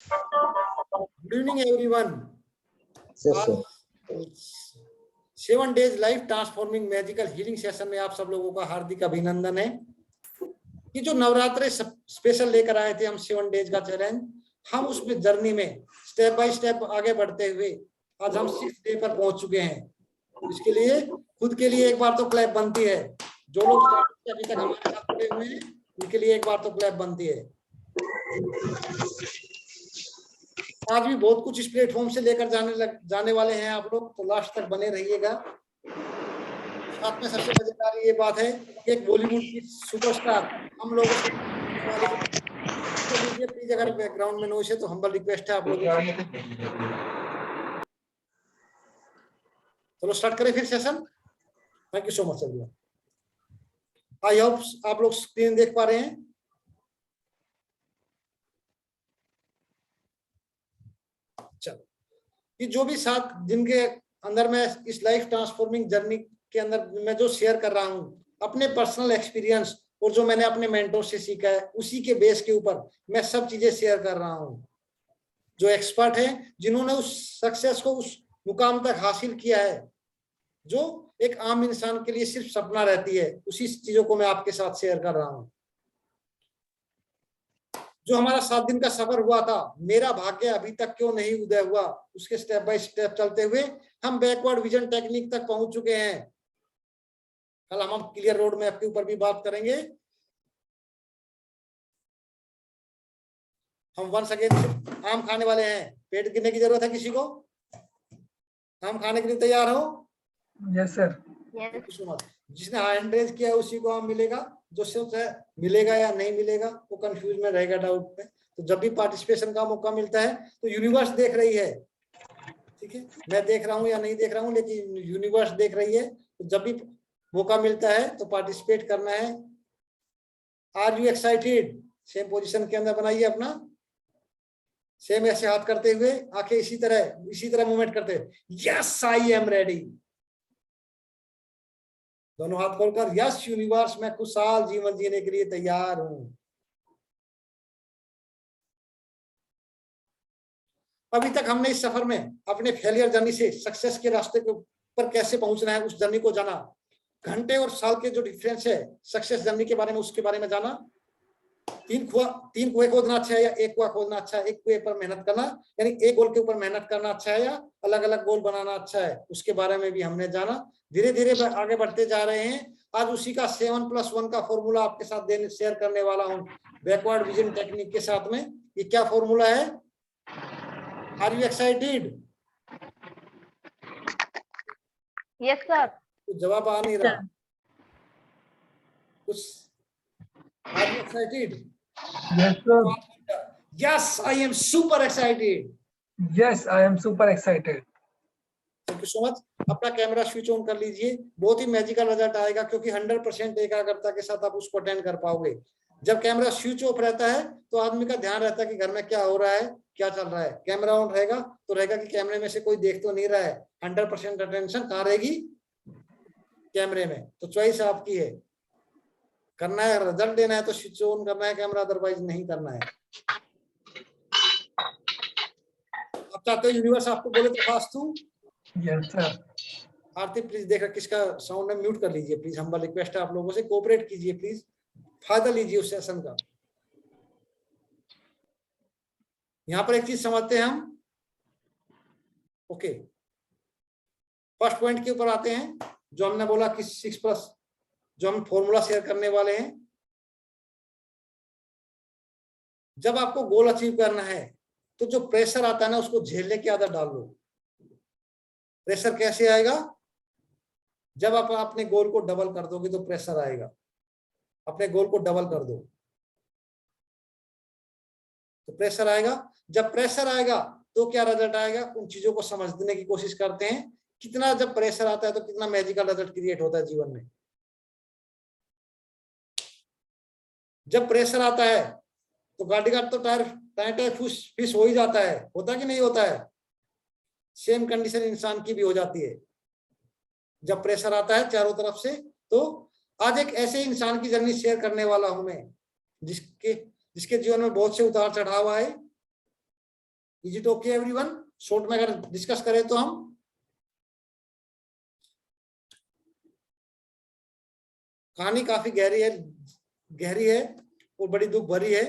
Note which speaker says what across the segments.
Speaker 1: Good evening everyone.
Speaker 2: Yes, sir.
Speaker 1: 7 days life transforming magical healing session में आप सब लोगों का हार्दिक अभिनंदन है। ये जो नवरात्रे स्पेशल लेकर आए थे हम 7 डेज का चैलेंज, हम उसमें जर्नी में स्टेप बाय स्टेप आगे बढ़ते हुए आज हम 6 डे पर पहुंच चुके हैं। इसके लिए खुद के लिए एक बार तो क्लैप बनती है। जो लोग अभी तक हमारे साथ जुड़े हुए हैं उनके लिए एक बार तो क्लैप बनती है। आज भी बहुत कुछ इस प्लेटफॉर्म से लेकर जाने वाले हैं आप लोग, तो लास्ट तक बने रहिएगा। साथ में सबसे मजेदार ये बात है कि एक बॉलीवुड की सुपरस्टार हम लोगों से प्लीज, अगर बैकग्राउंड में नॉइस है तो हम्बल रिक्वेस्ट है आप लोगों से। चलो स्टार्ट करें फिर session. Thank you so much everyone. I hope आप लोग स्क्रीन देख पा रहे हैं। चलो, कि जो भी साथ जिनके अंदर मैं इस लाइफ ट्रांसफॉर्मिंग जर्नी के अंदर मैं जो शेयर कर रहा हूँ अपने पर्सनल एक्सपीरियंस और जो मैंने अपने मेंटोर से सीखा है, उसी के बेस के ऊपर मैं सब चीजें शेयर कर रहा हूँ। जो एक्सपर्ट है, जिन्होंने उस सक्सेस को उस मुकाम तक हासिल किया है जो एक आम इंसान के लिए सिर्फ सपना रहती है, उसी चीजों को मैं आपके साथ शेयर कर रहा हूँ। जो हमारा 7 दिन का सफर हुआ था, मेरा भाग्य अभी तक क्यों नहीं उदय हुआ, उसके स्टेप बाय स्टेप चलते हुए हम बैकवर्ड विजन टेक्निक तक पहुंच चुके हैं। कल हम क्लियर रोड मैप के ऊपर भी बात करेंगे। हम वंस अगेन आम खाने वाले हैं। पेट गिरने की जरूरत है किसी को? आम खाने के लिए तैयार हो?
Speaker 3: Yes sir.
Speaker 1: जिसने हैंड रेज किया है उसी को आम मिलेगा। जो सोच है मिलेगा या नहीं मिलेगा वो कंफ्यूज में रहेगा, डाउट में। तो जब भी पार्टिसिपेशन का मौका मिलता है तो यूनिवर्स देख रही है, ठीक है, मैं देख रहा हूँ या नहीं देख रहा हूँ, लेकिन यूनिवर्स देख रही है। तो जब भी मौका मिलता है तो पार्टिसिपेट करना है। Are you excited? Same position के अंदर बनाइए अपना, सेम ऐसे हाथ करते हुए, आंखें इसी तरह मूवमेंट करते हुए, यस आई एम रेडी। दोनों हाथ खोलकर, यस यूनिवर्स मैं खुशहाल जीवन जीने के लिए तैयार हूं। अभी तक हमने इस सफर में अपने फेलियर जर्नी से सक्सेस के रास्ते के ऊपर कैसे पहुंचना है उस जर्नी को जाना। घंटे और साल के जो डिफरेंस है सक्सेस जर्नी के बारे में, उसके बारे में जाना। 3 कुएं खोदना अच्छा है या एक कुआं खोदना अच्छा है? एक कुएं पर मेहनत करना यानी एक गोल के ऊपर मेहनत करना अच्छा है या अलग अलग गोल बनाना अच्छा है, उसके बारे में भी हमने जाना। धीरे धीरे आगे बढ़ते जा रहे हैं। आज उसी का 7+1 का फॉर्मूला आपके साथ शेयर करने वाला हूं बैकवर्ड विजन टेक्निक के साथ में। ये क्या फॉर्मूला है? Are you excited?
Speaker 4: Yes sir.
Speaker 1: कुछ जवाब आ नहीं रहा कुछ। Are you excited?
Speaker 3: Yes sir.
Speaker 1: Yes, I am super excited.
Speaker 3: Yes, I am super excited.
Speaker 1: Thank you so much. अपना कैमरा स्विच ऑन कर लीजिए। बहुत ही मैजिकल रिजल्ट आएगा क्योंकि 100% एकाग्रता के साथ आप उसको अटेंड कर पाओगे। जब कैमरा स्विच ऑफ रहता है तो आदमी का ध्यान रहता है कि घर में क्या हो रहा है, क्या चल रहा है। कैमरा ऑन रहेगा तो रहेगा कि कैमरे में से कोई देख तो नहीं रहा है। 100% अटेंशन कहाँ रहेगी? कैमरे में। तो चॉइस आपकी है, करना है रिजल्ट देना है तो स्विच ऑन करना है कैमरा, अदरवाइज नहीं करना है। आप चाहते हो यूनिवर्स आपको बोले तो फास्तू?
Speaker 3: Yes sir.
Speaker 1: आरती प्लीज देखा किसका साउंड है, म्यूट कर लीजिए प्लीज। हम्बल रिक्वेस्ट है आप लोगों से, कोऑपरेट कीजिए प्लीज, फायदा लीजिए उस सेशन का। यहां पर एक चीज समझते हैं हम। ओके, फर्स्ट पॉइंट के ऊपर आते हैं जो हमने बोला कि 6+ जो हम फॉर्मूला शेयर करने वाले हैं। जब आपको गोल अचीव करना है तो जो प्रेशर आता है ना उसको झेलने की आदत डाल लो। प्रेशर कैसे आएगा? जब आप अपने गोल को डबल कर दोगे तो प्रेशर आएगा। अपने गोल को डबल कर दो तो प्रेशर आएगा। जब प्रेशर आएगा तो क्या रिजल्ट आएगा, उन चीजों को समझने की कोशिश करते हैं। कितना जब प्रेशर आता है तो कितना मैजिकल रिजल्ट क्रिएट होता है जीवन में। जब प्रेशर आता है तो गाड़ी का तो टायर फिस हो ही जाता है, होता कि नहीं होता है? सेम कंडीशन इंसान की भी हो जाती है जब प्रेशर आता है चारों तरफ से। तो आज एक ऐसे इंसान की जर्नी शेयर करने वाला हूं मैं जिसके जीवन में बहुत से उतार चढ़ाव आए, is it okay everyone? Short में अगर डिस्कस करें तो हम कहानी काफी गहरी है और बड़ी दुख भरी है।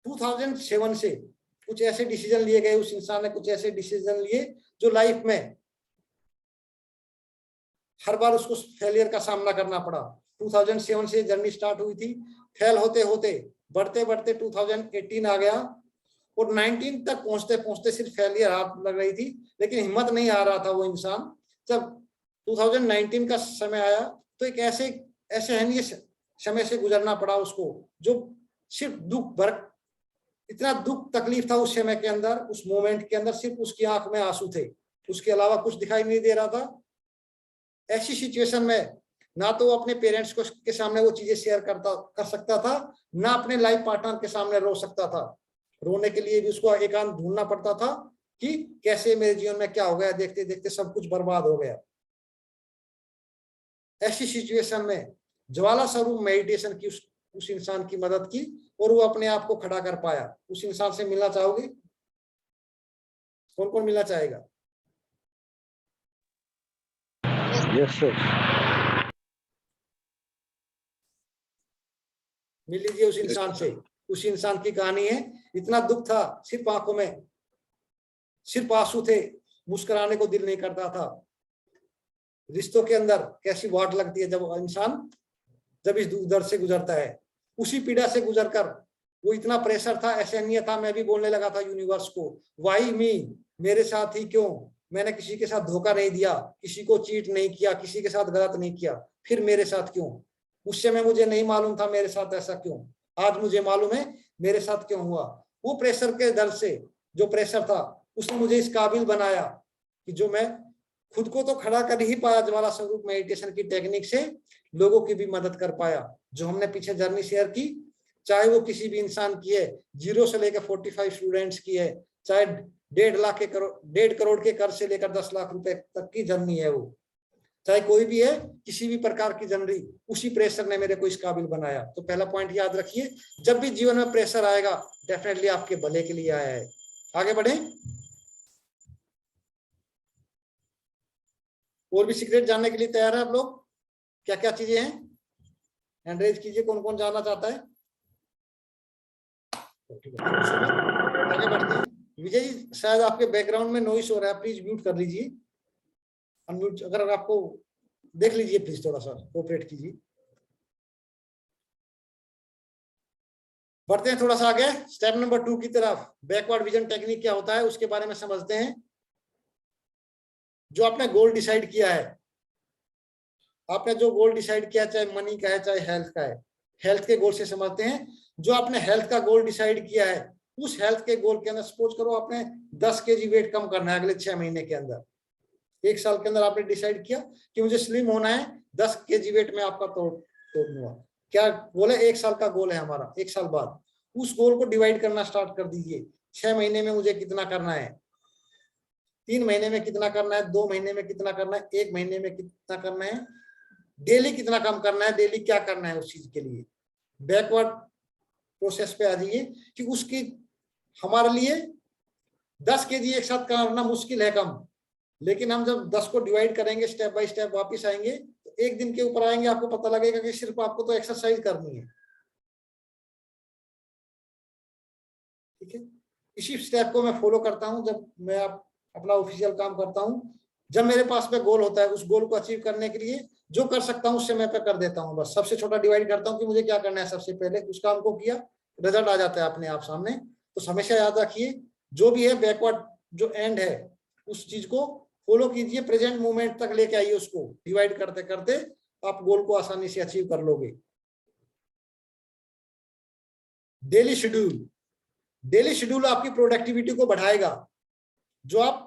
Speaker 1: 2007 से कुछ ऐसे डिसीजन लिए गए, उस इंसान ने कुछ ऐसे डिसीजन लिए जो लाइफ में हर बार उसको फेलियर का सामना करना पड़ा। 2007 से जर्नी स्टार्ट हुई थी, फेल होते होते बढ़ते बढ़ते 2018 आ गया और 19 तक पहुंचते पहुंचते सिर्फ फेलियर हाथ लग रही थी, लेकिन हिम्मत नहीं आ रहा था वो इंसान। जब 2019 का समय आया तो एक ऐसे अहमिय समय से गुजरना पड़ा उसको, जो सिर्फ दुख भर, इतना दुख तकलीफ था उस समय के अंदर, उस मोमेंट के अंदर सिर्फ उसकी आंख में आंसू थे, उसके अलावा कुछ दिखाई नहीं दे रहा था। ऐसी सिचुएशन में ना तो वो अपने पेरेंट्स को के सामने वो चीजें शेयर कर सकता था, ना अपने लाइफ पार्टनर के सामने रो सकता था। रोने के लिए भी उसको एकांत ढूंढना पड़ता था कि कैसे मेरे जीवन में क्या हो गया, देखते देखते सब कुछ बर्बाद हो गया। ऐसी सिचुएशन में ज्वाला स्वरूप मेडिटेशन की उस इंसान की मदद की और वो अपने आप को खड़ा कर पाया। उस इंसान से मिलना चाहोगे? कौन कौन मिलना चाहेगा?
Speaker 2: Yes sir.
Speaker 1: मिल लीजिए उस इंसान से। उस इंसान की कहानी है, इतना दुख था, सिर्फ आंखों में सिर्फ आंसू थे, मुस्कुराने को दिल नहीं करता था। रिश्तों के अंदर कैसी वाट लगती है जब इंसान जब इस दर्द से गुजरता है। उसी पीड़ा से गुजरकर वो इतना प्रेशर था, ऐसे नहीं था, मैं भी बोलने लगा था यूनिवर्स को, वाई मी, मेरे साथ ही क्यों, मैंने किसी के साथ धोखा नहीं दिया, किसी को चीट नहीं किया, किसी के साथ गलत नहीं किया, फिर मेरे साथ क्यों? उस समय मुझे नहीं मालूम था मेरे साथ ऐसा क्यों, आज मुझे मालूम है मेरे साथ क्यों हुआ। वो प्रेशर के दर्द से, जो प्रेशर था, उसने मुझे इस काबिल बनाया कि जो मैं खुद को तो खड़ा कर ही पाया ज्वाला स्वरूप मेडिटेशन की टेक्निक से, लोगों की भी मदद कर पाया। जो हमने पीछे जर्नी शेयर की, चाहे वो किसी भी इंसान की है, 0 से लेकर 45 स्टूडेंट्स की है, चाहे 1.5 करोड़ के कर्ज से लेकर 10 लाख रुपए तक की जर्नी है, वो चाहे कोई भी है, किसी भी प्रकार की जर्नी, उसी प्रेशर ने मेरे को इस काबिल बनाया। तो पहला पॉइंट याद रखिए, जब भी जीवन में प्रेशर आएगा डेफिनेटली आपके भले के लिए आया है। आगे बढ़े, और भी सीक्रेट जानने के लिए तैयार है आप लोग? क्या क्या चीजें हैं? हैंड रेज कीजिए, कौन कौन जानना चाहता है? आगे बढ़ते हैं। विजय जी, शायद आपके बैकग्राउंड में नॉइस हो रहा है, प्लीज म्यूट कर लीजिए, अनम्यूट अगर आपको देख लीजिए, प्लीज थोड़ा सा कोऑपरेट कीजिए। बढ़ते हैं थोड़ा सा आगे, स्टेप नंबर 2 की तरफ। बैकवर्ड विजन टेक्निक क्या होता है उसके बारे में समझते हैं। जो आपने गोल डिसाइड किया है, आपने जो गोल डिसाइड किया, चाहे मनी का है चाहे हेल्थ का है, हेल्थ के गोल से समझते हैं। जो आपने हेल्थ का गोल डिसाइड किया है, उस हेल्थ के गोल के अंदर सपोज करो आपने 10 kg वेट कम करना है अगले 6 महीने के अंदर। 1 साल के अंदर आपने डिसाइड किया कि मुझे स्लिम होना है, 10 kg वेट में आपका तोड़ दूंगा। क्या गोल है? 1 साल का गोल है हमारा। 1 साल बाद उस गोल को डिवाइड करना स्टार्ट कर दीजिए। 6 महीने में मुझे कितना करना है, 3 महीने में कितना करना है, 2 महीने में कितना करना है, 1 महीने में कितना करना है, डेली कितना कम करना है, डेली क्या करना है उस चीज के लिए। बैकवर्ड प्रोसेस पे आ जाइए कि उसकी हमारे लिए 10 kg एक साथ करना मुश्किल है कम, लेकिन हम जब 10 को डिवाइड करेंगे, स्टेप बाय स्टेप वापस आएंगे, तो एक दिन के ऊपर आएंगे, आपको पता लगेगा कि सिर्फ आपको तो एक्सरसाइज करनी है। ठीक है, इसी स्टेप को मैं फॉलो करता हूं जब मैं अपना ऑफिशियल काम करता हूं। जब मेरे पास में गोल होता है, उस गोल को अचीव करने के लिए जो कर सकता हूं उससे मैं पे कर देता हूं। बस सबसे छोटा डिवाइड करता हूं कि मुझे क्या करना है, सबसे पहले उस काम को किया, रिजल्ट आ जाता है अपने आप सामने। तो हमेशा याद रखिए, जो भी है बैकवर्ड जो एंड है उस चीज को फॉलो कीजिए, प्रेजेंट मोमेंट तक लेके आइए, उसको डिवाइड करते करते आप गोल को आसानी से अचीव कर लोगे। डेली शेड्यूल, डेली शेड्यूल आपकी प्रोडक्टिविटी को बढ़ाएगा। जो आप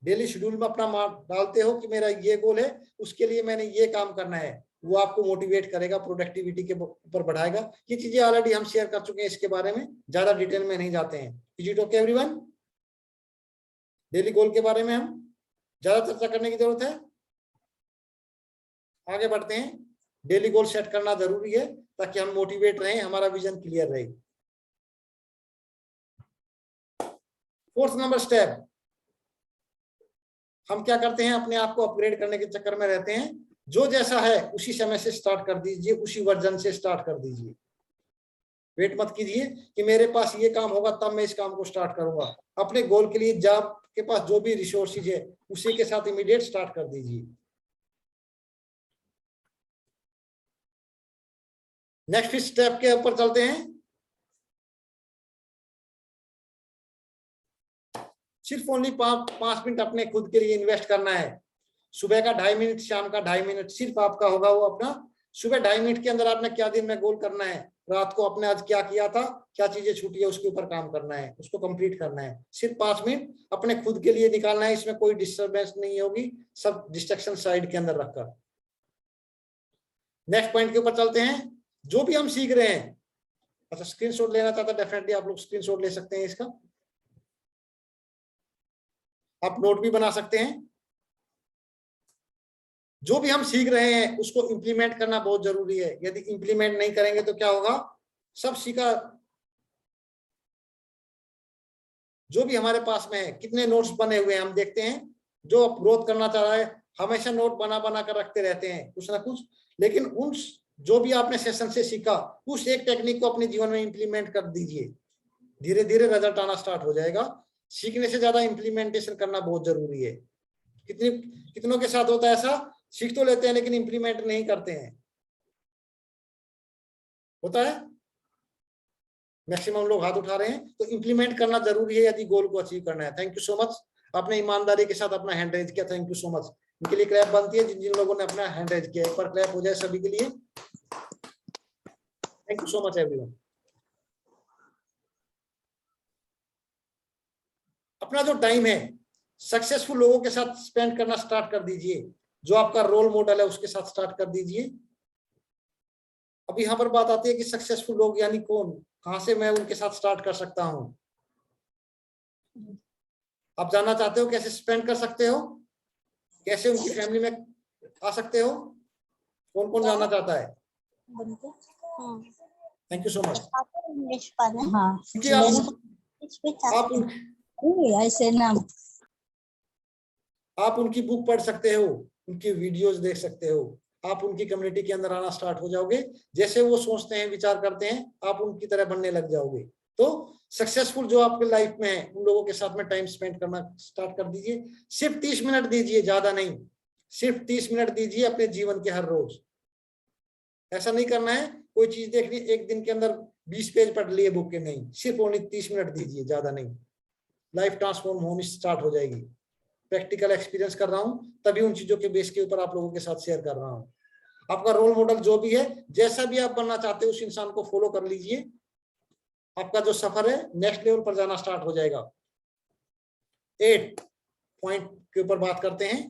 Speaker 1: डेली शेड्यूल में अपना डालते हो कि मेरा ये गोल है, उसके लिए मैंने ये काम करना है, वो आपको मोटिवेट करेगा, प्रोडक्टिविटी के ऊपर बढ़ाएगा। ये चीजें ऑलरेडी हम शेयर कर चुके हैं, इसके बारे में ज्यादा डिटेल में नहीं जाते हैं। Is it okay everyone? Daily goal के बारे में हम ज्यादा चर्चा करने की जरूरत है? आगे बढ़ते हैं। डेली गोल सेट करना जरूरी है ताकि हम मोटिवेट रहें, हमारा विजन क्लियर रहे। फोर्थ नंबर स्टेप, हम क्या करते हैं, अपने आप को अपग्रेड करने के चक्कर में रहते हैं। जो जैसा है उसी समय से स्टार्ट कर दीजिए, उसी वर्जन से स्टार्ट कर दीजिए। वेट मत कीजिए कि मेरे पास ये काम होगा तब मैं इस काम को स्टार्ट करूंगा। अपने गोल के लिए जब के पास जो भी रिसोर्सेज है उसी के साथ इमीडिएट स्टार्ट कर दीजिए। नेक्स्ट स्टेप के ऊपर चलते हैं। सिर्फ ओनली 5 मिनट अपने खुद के लिए इन्वेस्ट करना है। सुबह का 2.5 मिनट, शाम का 2.5 मिनट सिर्फ आपका होगा वो अपना। सुबह 2.5 मिनट के अंदर आपने क्या दिन में गोल करना है, रात को आपने आज क्या किया था, क्या चीजें छूटी है, उसके ऊपर काम करना है, उसको कंप्लीट करना है। सिर्फ 5 मिनट अपने खुद के लिए निकालना है। इसमें कोई डिस्टर्बेंस नहीं होगी, सब डिस्ट्रक्शन साइड के अंदर रखकर। नेक्स्ट पॉइंट के ऊपर चलते हैं। जो भी हम सीख रहे हैं, अच्छा स्क्रीनशॉट लेना चाहता डेफिनेटली आप लोग स्क्रीनशॉट ले सकते हैं इसका, आप नोट भी बना सकते हैं। जो भी हम सीख रहे हैं उसको इंप्लीमेंट करना बहुत जरूरी है। यदि इंप्लीमेंट नहीं करेंगे तो क्या होगा, सब सीखा जो भी हमारे पास में है, कितने नोट्स बने हुए हैं हम देखते हैं। जो ग्रोथ करना चाह रहा है हमेशा नोट बना बना कर रखते रहते हैं कुछ ना कुछ, लेकिन उन जो भी आपने सेशन से सीखा उस एक टेक्निक को अपने जीवन में इंप्लीमेंट कर दीजिए। धीरे धीरे रिजल्ट आना स्टार्ट हो जाएगा। सीखने से ज्यादा इंप्लीमेंटेशन करना बहुत जरूरी है। कितनों के साथ होता है ऐसा, सीख तो लेते हैं लेकिन इंप्लीमेंट नहीं करते हैं, होता है मैक्सिमम लोग हाथ उठा रहे हैं। तो इंप्लीमेंट करना जरूरी है यदि गोल को अचीव करना है। थैंक यू सो मच, आपने ईमानदारी के साथ अपना हैंड रेज किया, थैंक यू सो मच। इनके लिए क्लैप बनती है जिन जिन लोगों ने अपना हैंड रेज किया। एक बार क्लैप हो जाए सभी के लिए। Thank you so much everyone. अपना जो टाइम है सक्सेसफुल लोगों के साथ स्पेंड करना स्टार्ट कर दीजिए। जो आपका रोल मॉडल है उसके साथ स्टार्ट कर दीजिए। अब यहाँ पर बात आती है कि सक्सेसफुल लोग यानी कौन, कहां से मैं उनके साथ स्टार्ट कर सकता हूं। आप जानना चाहते हो कैसे स्पेंड कर सकते हो, कैसे उनकी फैमिली में आ सकते हो, कौन कौन जानना चाहता है? Thank you so much. क्योंकि आप उनकी बुक पढ़ सकते हो, उनकी वीडियोस देख सकते हो, आप उनकी कम्युनिटी के अंदर आना स्टार्ट हो जाओगे। जैसे वो सोचते हैं विचार करते हैं आप उनकी तरह बनने लग जाओगे। तो सक्सेसफुल जो आपके लाइफ में है उन लोगों के साथ में टाइम स्पेंड करना स्टार्ट कर दीजिए। सिर्फ 30 मिनट दीजिए, ज्यादा नहीं, सिर्फ 30 मिनट दीजिए अपने जीवन के हर रोज। ऐसा नहीं करना है कोई चीज देखनी एक दिन के अंदर 20 पेज पढ़ लिए बुक के, नहीं, सिर्फ ओनली 30 मिनट दीजिए, ज्यादा नहीं। लाइफ ट्रांसफॉर्म होनी स्टार्ट हो जाएगी। प्रैक्टिकल एक्सपीरियंस कर रहा हूं तभी उन चीजों के बेस के ऊपर आप लोगों के साथ शेयर कर रहा हूं। आपका रोल मॉडल जो भी है, जैसा भी आप बनना चाहते हो उस इंसान को फॉलो कर लीजिए। आपका जो सफर है नेक्स्ट लेवल पर जाना स्टार्ट हो जाएगा। 8 पॉइंट के ऊपर बात करते हैं।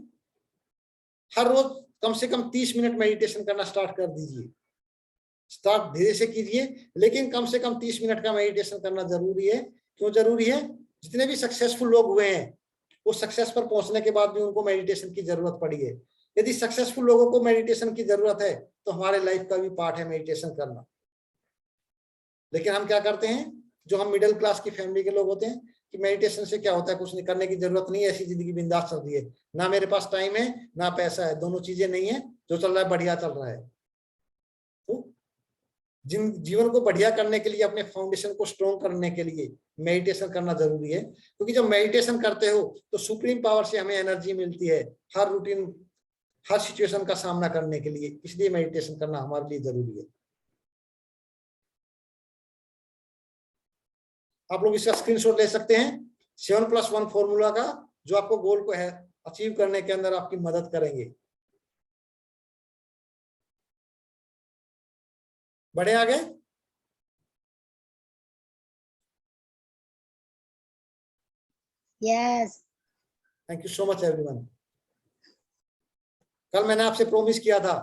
Speaker 1: हर रोज कम से कम 30 मिनट मेडिटेशन करना स्टार्ट कर दीजिए। स्टार्ट धीरे से कीजिए लेकिन कम से कम 30 मिनट का मेडिटेशन करना जरूरी है। क्यों जरूरी है? जितने भी सक्सेसफुल लोग हुए हैं वो सक्सेस पर पहुंचने के बाद भी उनको मेडिटेशन की जरूरत पड़ी है। यदि सक्सेसफुल लोगों को मेडिटेशन की जरूरत है तो हमारे लाइफ का भी पार्ट है मेडिटेशन करना। लेकिन हम क्या करते हैं, जो हम मिडिल क्लास की फैमिली के लोग होते हैं कि मेडिटेशन से क्या होता है, कुछ नहीं करने की जरूरत नहीं है, ऐसी जिंदगी बिंदास चल रही है, ना मेरे पास टाइम है ना पैसा है, दोनों चीजें नहीं है, जो चल रहा है बढ़िया चल रहा है। तो जीवन को बढ़िया करने के लिए, अपने फाउंडेशन को स्ट्रॉन्ग करने के लिए मेडिटेशन करना जरूरी है। क्योंकि जब मेडिटेशन करते हो तो सुप्रीम पावर से हमें एनर्जी मिलती है हर रूटीन, हर सिचुएशन का सामना करने के लिए। इसलिए मेडिटेशन करना हमारे लिए जरूरी है। आप लोग इसका स्क्रीनशॉट ले सकते हैं 7+1 फॉर्मूला का, जो आपको गोल को है अचीव करने के अंदर आपकी मदद करेंगे। बढ़े आगे।
Speaker 5: Yes.
Speaker 1: Thank you so much everyone. कल मैंने आपसे प्रॉमिस किया था,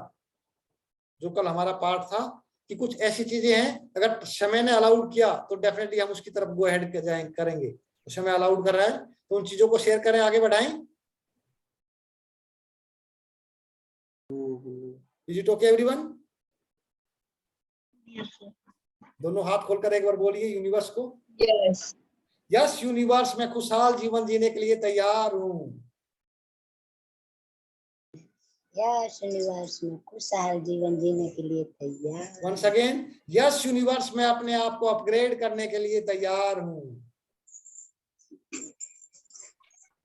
Speaker 1: जो कल हमारा पार्ट था, कि कुछ ऐसी चीजें हैं अगर समय ने अलाउड किया तो डेफिनेटली हम उसकी तरफ गो अहेड करेंगे। तो समय अलाउड कर रहा है तो उन चीजों को शेयर करें, आगे बढ़ाएं। Is it okay everyone? दोनों हाथ खोलकर एक बार बोलिए यूनिवर्स को,
Speaker 5: यस।
Speaker 1: यस यूनिवर्स में खुशहाल जीवन जीने के लिए तैयार हूँ।
Speaker 5: यस यूनिवर्स में खुशहाल जीवन जीने के लिए तैयार।
Speaker 1: वंस अगेन, यस यूनिवर्स में अपने आप को अपग्रेड करने के लिए तैयार हूँ।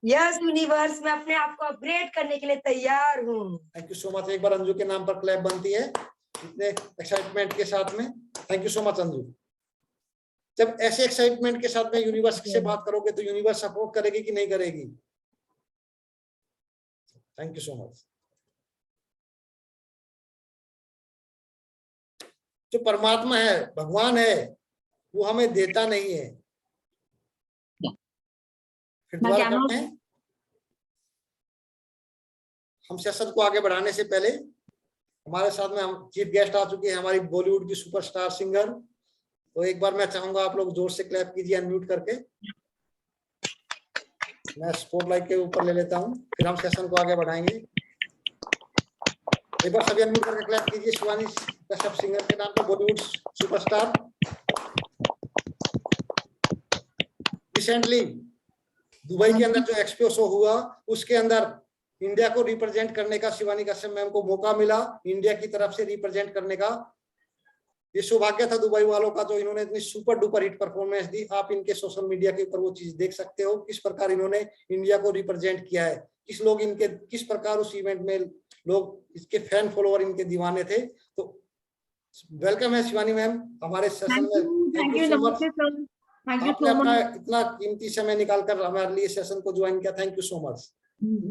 Speaker 6: यस यूनिवर्स में अपने आप को अपग्रेड करने के लिए तैयार हूँ।
Speaker 1: Thank you so much. एक बार अंजू के नाम पर क्लैप बनती है इतने एक्साइटमेंट के साथ में। Thank you so much Anju. जब ऐसे एक्साइटमेंट के साथ में यूनिवर्स से बात करोगे तो यूनिवर्स सपोर्ट करेगी कि नहीं करेगी? Thank you so much. जो परमात्मा है, भगवान है, वो हमें देता नहीं है। फिर दोबारा करते हैं। हम सेशन को आगे बढ़ाने से पहले हमारे साथ में हम चीफ गेस्ट आ चुके हैं, हमारी बॉलीवुड की सुपरस्टार सिंगर। तो एक बार मैं चाहूंगा आप लोग जोर से क्लैप कीजिए अनम्यूट करके। मैं स्पॉटलाइट के ऊपर ले लेता हूं, फिर हम सेशन को आगे बढ़ाएंगे। एक बार सभी अनम्यूट करके क्लैप कीजिए शिवानी कश्यप सिंगर के नाम पर, बॉलीवुड सुपरस्टार। रिसेंटली दुबई के अंदर जो एक्सपो शो हुआ, उसके अंदर इंडिया को रिप्रेजेंट करने का शिवानी कश्यप मैम को मौका मिला, इंडिया की तरफ से रिप्रेजेंट करने का। ये सौभाग्य था दुबई वालों का, जो इन्होंने इतनी सुपर डुपर हिट परफॉर्मेंस दी। आप इनके सोशल मीडिया के ऊपर वो चीज देख सकते हो, किस प्रकार इन्होंने इंडिया को रिप्रेजेंट किया है, किस प्रकार उस इवेंट में लोग इसके फैन फॉलोअर इनके दीवाने थे। तो वेलकम है शिवानी मैम हमारे सेशन में।
Speaker 7: थैंक यू नमस्ते सर, थैंक यू
Speaker 1: आपने
Speaker 7: सो
Speaker 1: अपना
Speaker 7: मच।
Speaker 1: इतना कीमती समय निकालकर हमारे लिए सेशन को ज्वाइन किया, thank you so much.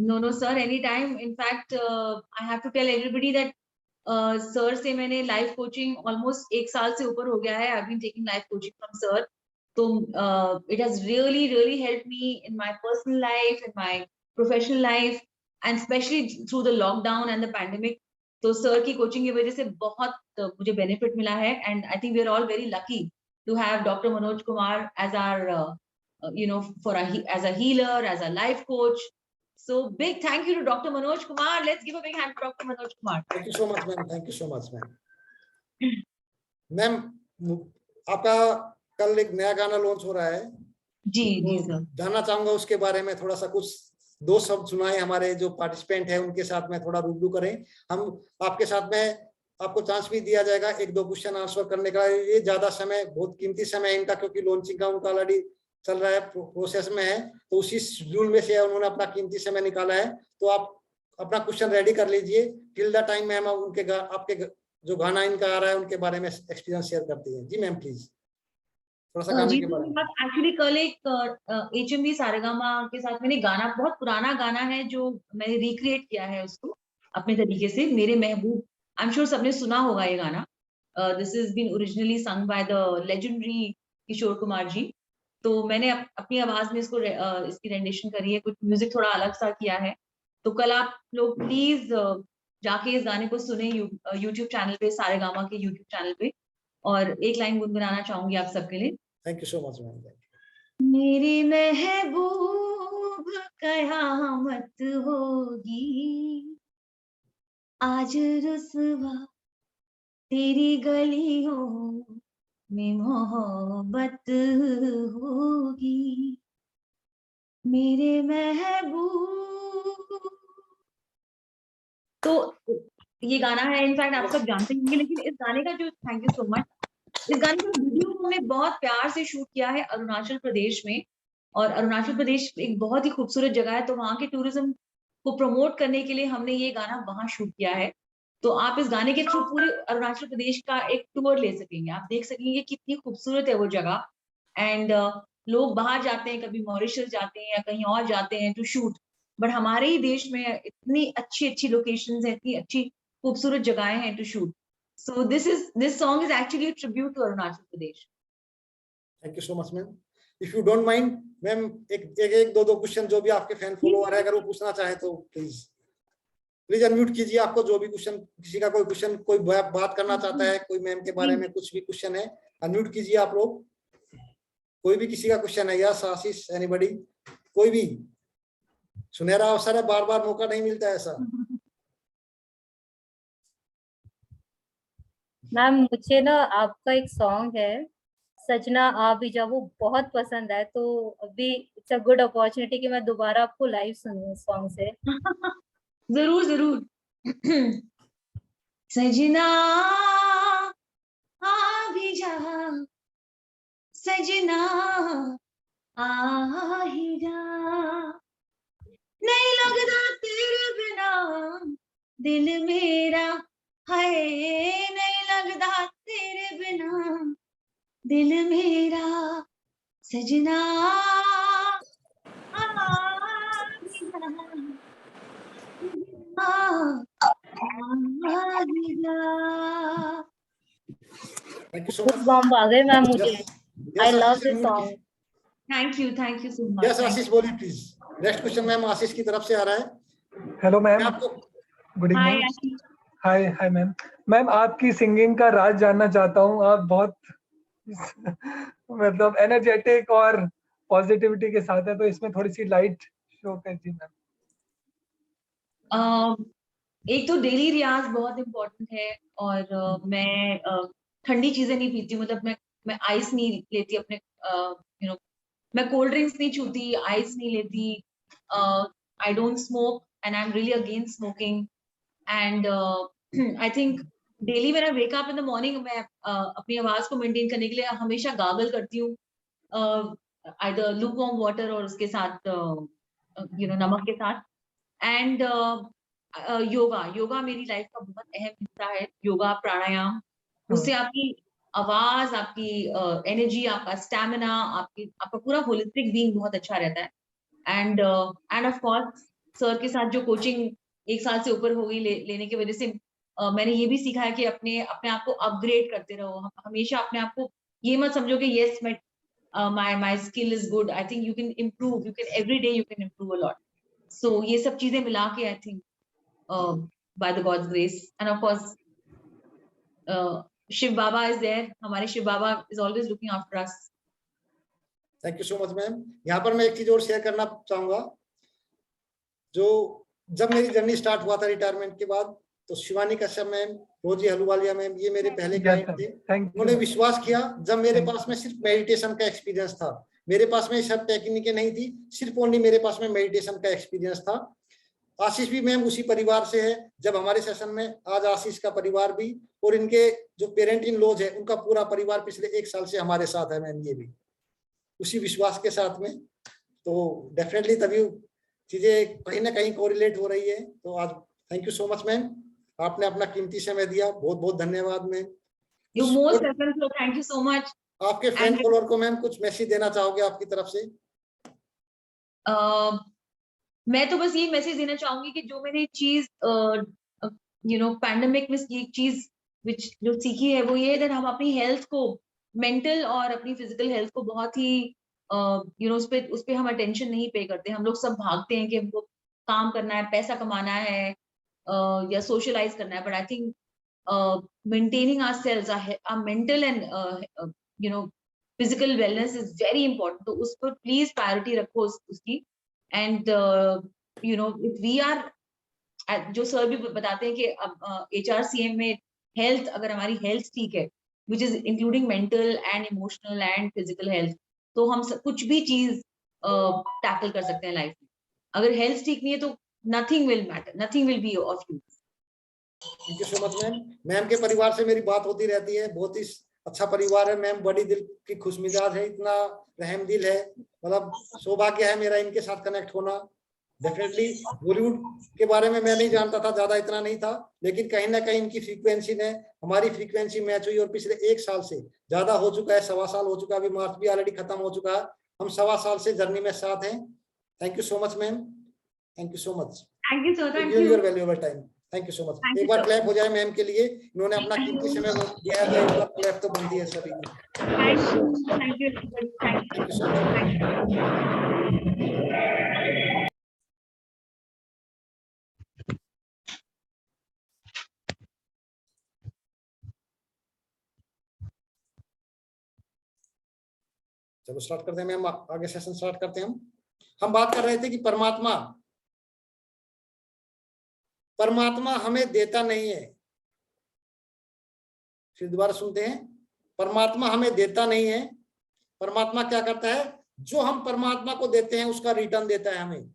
Speaker 7: No sir, anytime. In fact, I have to tell everybody that sir से मैंने लाइफ कोचिंग ऑलमोस्ट 1 साल से ऊपर हो गया है। I been taking life coaching from sir. तो it has really help me in my personal life, in my professional life and specially through the lockdown and the pandemic. तो sir की coaching की वजह से बहुत मुझे बेनिफिट मिला है and I think we are all very lucky to have doctor Manoj Kumar as our as a healer, as a life coach. So big thank you to Dr. Manoj Kumar. Let's give a big hand to Dr. Manoj Kumar.
Speaker 1: Thank you so much ma'am, thank you so much ma'am. Ma'am आपका कल एक नया गाना launch हो रहा है।
Speaker 7: जी sir.
Speaker 1: जानना चाहूंगा उसके बारे में थोड़ा सा कुछ 2 शब्द सुनाए, हमारे जो पार्टिसिपेंट है उनके साथ में थोड़ा रूबरू करें। हम आपके साथ में आपको चांस भी दिया जाएगा 1-2 क्वेश्चन आंसर करने का। ये ज्यादा समय, बहुत कीमती समय है इनका, क्योंकि लॉन्चिंग का उनका ऑलरेडी चल रहा है, प्रोसेस में है। तो उसी शेड्यूल में से उन्होंने अपना कीमती समय निकाला है। तो आप अपना क्वेश्चन रेडी कर लीजिए। टिल द टाइम मैम आपके जो गाना इनका आ रहा है उनके बारे में एक्सपीरियंस शेयर करती हैं। जी मैम प्लीज थोड़ा सा गाने के बारे में।
Speaker 7: एक्चुअली कल एक HMV सारेगामा के साथ मैंने गाना, बहुत पुराना गाना है जो मैंने रिक्रिएट किया है उसको अपने तरीके से, मेरे महबूब। आई एम श्योर सबने सुना होगा ये गाना। This is been originally sung by the legendary Kishore Kumar ji. तो मैंने अपनी आवाज में इसकी रेंडिशन करी है, कुछ म्यूजिक थोड़ा अलग सा किया है। तो कल आप लोग प्लीज जाके इस गाने को सुने यूट्यूब चैनल पे, सारेगामा के यूट्यूब चैनल पे। और एक लाइन गुनगुनाना चाहूंगी आप सबके लिए।
Speaker 1: Thank you so much ma'am.
Speaker 7: मेरी महबूब कयामत होगी, आज रुसवा तेरी गलियों में मोहब्बत होगी, मेरे महबूब। तो ये गाना है, इनफैक्ट आप सब जानते होंगे, लेकिन इस गाने का जो, थैंक यू सो मच, इस गाने का वीडियो हमने बहुत प्यार से शूट किया है अरुणाचल प्रदेश में। और अरुणाचल प्रदेश एक बहुत ही खूबसूरत जगह है, तो वहाँ के टूरिज्म को प्रमोट करने के लिए हमने ये गाना वहाँ शूट किया है। तो आप इस गाने के थ्रू पूरे अरुणाचल प्रदेश का एक टूर ले सकेंगे, आप देख सकेंगे कितनी खूबसूरत है वो जगह। एंड लोग बाहर जाते हैं, कभी मॉरिशस जाते हैं या कहीं और जाते हैं टू शूट, बट हमारे ही देश में इतनी अच्छी लोकेशंस हैं, इतनी अच्छी खूबसूरत जगहें हैं to shoot. So this song is actually a tribute to Arunachal Pradesh.
Speaker 1: Thank you so much ma'am. If you don't mind ma'am, एक दो क्वेश्चन जो भी आपके फैन फॉलोअर है अगर वो पूछना चाहे तो प्लीज अनम्यूट कीजिए। आपको जो भी क्वेश्चन, किसी का कोई क्वेश्चन, कोई बात करना चाहता है, कोई मैम के बारे में कुछ भी क्वेश्चन है, अनम्यूट कीजिए आप लोग। कोई भी किसी का क्वेश्चन है, यस आशीष, एनीबॉडी, कोई भी। सुनहरा अवसर है, बार बार मौका नहीं मिलता है ऐसा।
Speaker 8: मैम मुझे ना आपका एक सॉन्ग है सजना आ भी जा वो बहुत पसंद है, तो अभी इट्स अ गुड अपॉर्चुनिटी कि मैं दोबारा आपको लाइव सुनूं उस सॉन्ग से।
Speaker 7: जरूर जरूर। सजना आ भी जा, सजना आ ही जा, नहीं लगता तेरे बिना दिल मेरा, हाय नहीं लगता तेरे बिना दिल मेरा, सजना आ ही जा, सजना आ ही जा।
Speaker 1: Thank you so
Speaker 8: good
Speaker 1: much.
Speaker 8: Bomb आ गए मैम मुझे।
Speaker 1: Yes
Speaker 8: I
Speaker 1: yes
Speaker 8: love
Speaker 1: Ashish
Speaker 8: this
Speaker 1: unmute
Speaker 8: song.
Speaker 7: Thank you so much.
Speaker 1: Yes Ashish बोलिए please. Next question ma'am Ashish की तरफ से आ रहा है।
Speaker 3: हेलो
Speaker 1: मैं
Speaker 3: मैम,
Speaker 1: आपको
Speaker 3: गुड
Speaker 7: हाय
Speaker 3: इवनिंग।
Speaker 7: आशीष।
Speaker 3: हाय हाय मैम। मैम आपकी सिंगिंग का राज जानना चाहता हूँ। आप बहुत मतलब एनर्जेटिक और पॉजिटिविटी के साथ है, तो इसमें थोड़ी सी लाइट शो करती मैम।
Speaker 7: एक तो डेली रियाज बहुत इम्पोर्टेंट है, और मैं ठंडी चीजें नहीं पीती, मतलब मैं आइस नहीं लेती अपने, यू नो मैं कोल्ड ड्रिंक्स नहीं छूती, आइस नहीं लेती, I don't smoke and I am really against smoking, and I think daily when I wake up in the morning मैं अपनी आवाज को मेंटेन करने के लिए हमेशा गागल करती हूँ, आइदर लुकवार्म वाटर और उसके साथ नमक के साथ, एंड योगा मेरी लाइफ का बहुत अहम हिस्सा है। योगा प्राणायाम, उससे आपकी आवाज, आपकी एनर्जी, आपका स्टैमिना, आपका पूरा होलिस्टिक बीइंग बहुत अच्छा रहता है। एंड ऑफ कोर्स सर के साथ जो कोचिंग 1 साल से ऊपर हो गई लेने की वजह से मैंने ये भी सीखा है कि अपने आप को अपग्रेड करते रहो। हमेशा अपने आप को ये मत समझो कि यस मैं my skill is good, I think you can improve, every day you can improve a lot. So ये सब चीजें मिला के I think by the God's grace, and of course Shiv Baba is there. हमारे Shiv Baba is always looking after us.
Speaker 1: Thank you so much ma'am. यहाँ पर मैं एक चीज और शेयर करना चाहूंगा। जो जब मेरी जर्नी स्टार्ट हुआ था रिटायरमेंट के बाद, तो शिवानी कश्यप मैम, रोजी हलूवालिया मैम, ये मेरे पहले क्लाइंट थे। उन्होंने विश्वास किया जब मेरे पास में सिर्फ मेडिटेशन का एक्सपीरियंस था, मेरे पास में सब टेक्निकें नहीं थी, सिर्फ ओनली मेरे पास में मेडिटेशन का एक्सपीरियंस था। आशीष भी मैम उसी परिवार से है। जब हमारे सेशन में आज आशीष का परिवार भी और इनके जो पेरेंट इन लॉज है उनका पूरा परिवार पिछले 1 साल से हमारे साथ है मैम, ये भी उसी विश्वास के साथ में। तो डेफिनेटली तभी चीजें कहीं ना कहीं कोरिलेट हो रही है। तो आज thank you so much ma'am, आपने अपना कीमती समय दिया, बहुत बहुत धन्यवाद ma'am.
Speaker 7: You most welcome, sir. Thank you so much.
Speaker 1: आपके फ्रेंड फॉलोअर को मैम कुछ मैसेज देना चाहोगे आपकी तरफ से?
Speaker 7: मैं तो बस ये मैसेज देना चाहूंगी कि जो मैंने चीज पैंडेमिक में ये चीज जो सीखी है वो ये है, हम अपनी हेल्थ को, मेंटल और अपनी फिजिकल हेल्थ को बहुत ही उस पे हम अटेंशन नहीं पे करते। हम लोग सब भागते हैं कि हमको काम करना है, पैसा कमाना है, या सोशलाइज करना है, but I think maintaining ourselves, our mental and physical wellness is very important. तो उस पर प्लीज प्रायोरिटी रखो उसकी। एंड if we are, जो सर भी बताते हैं कि अब HRCM में हेल्थ, अगर हमारी हेल्थ ठीक है, which is including mental and emotional and physical health, तो हम कुछ भी चीज टैकल कर सकते हैं लाइफ में। अगर हेल्थ ठीक नहीं है तो nothing will matter, nothing will be of use.
Speaker 1: Thank you so much ma'am. Ma'am के परिवार से मेरी बात होती रहती है, बहुत ही अच्छा परिवार है मैम, बड़ी दिल की खुशमिजाज है, इतना रहम दिल है, मतलब सौभाग्य है मेरा इनके साथ कनेक्ट होना। डेफिनेटली बॉलीवुड के बारे में मैं नहीं जानता था, ज्यादा इतना नहीं था, लेकिन कहीं ना कहीं इनकी फ्रीक्वेंसी ने हमारी फ्रीक्वेंसी मैच हुई और पिछले 1 साल से ज्यादा हो चुका है, 1.25 साल हो चुका है, अभी मार्च भी ऑलरेडी खत्म हो चुका है, हम 1.25 साल से जर्नी में साथ हैं। Thank you so much ma'am, thank you so much.
Speaker 7: Thank you sir, thank
Speaker 1: you
Speaker 7: you.
Speaker 1: Your valuable time. Thank you so much. एक बार क्लैप हो जाए मैम के लिए, इन्होंने अपना कीमती समय दिया है, तो एक बार क्लैप तो बनती है सभी की।
Speaker 7: Thank you,
Speaker 1: thank you so much. चलो स्टार्ट करते हैं मैम, आगे सेशन स्टार्ट करते हैं। हम बात कर रहे थे कि परमात्मा हमें देता नहीं है। फिर दोबारा सुनते हैं, परमात्मा हमें देता नहीं है, परमात्मा क्या करता है, जो हम परमात्मा को देते हैं उसका रिटर्न देता है हमें।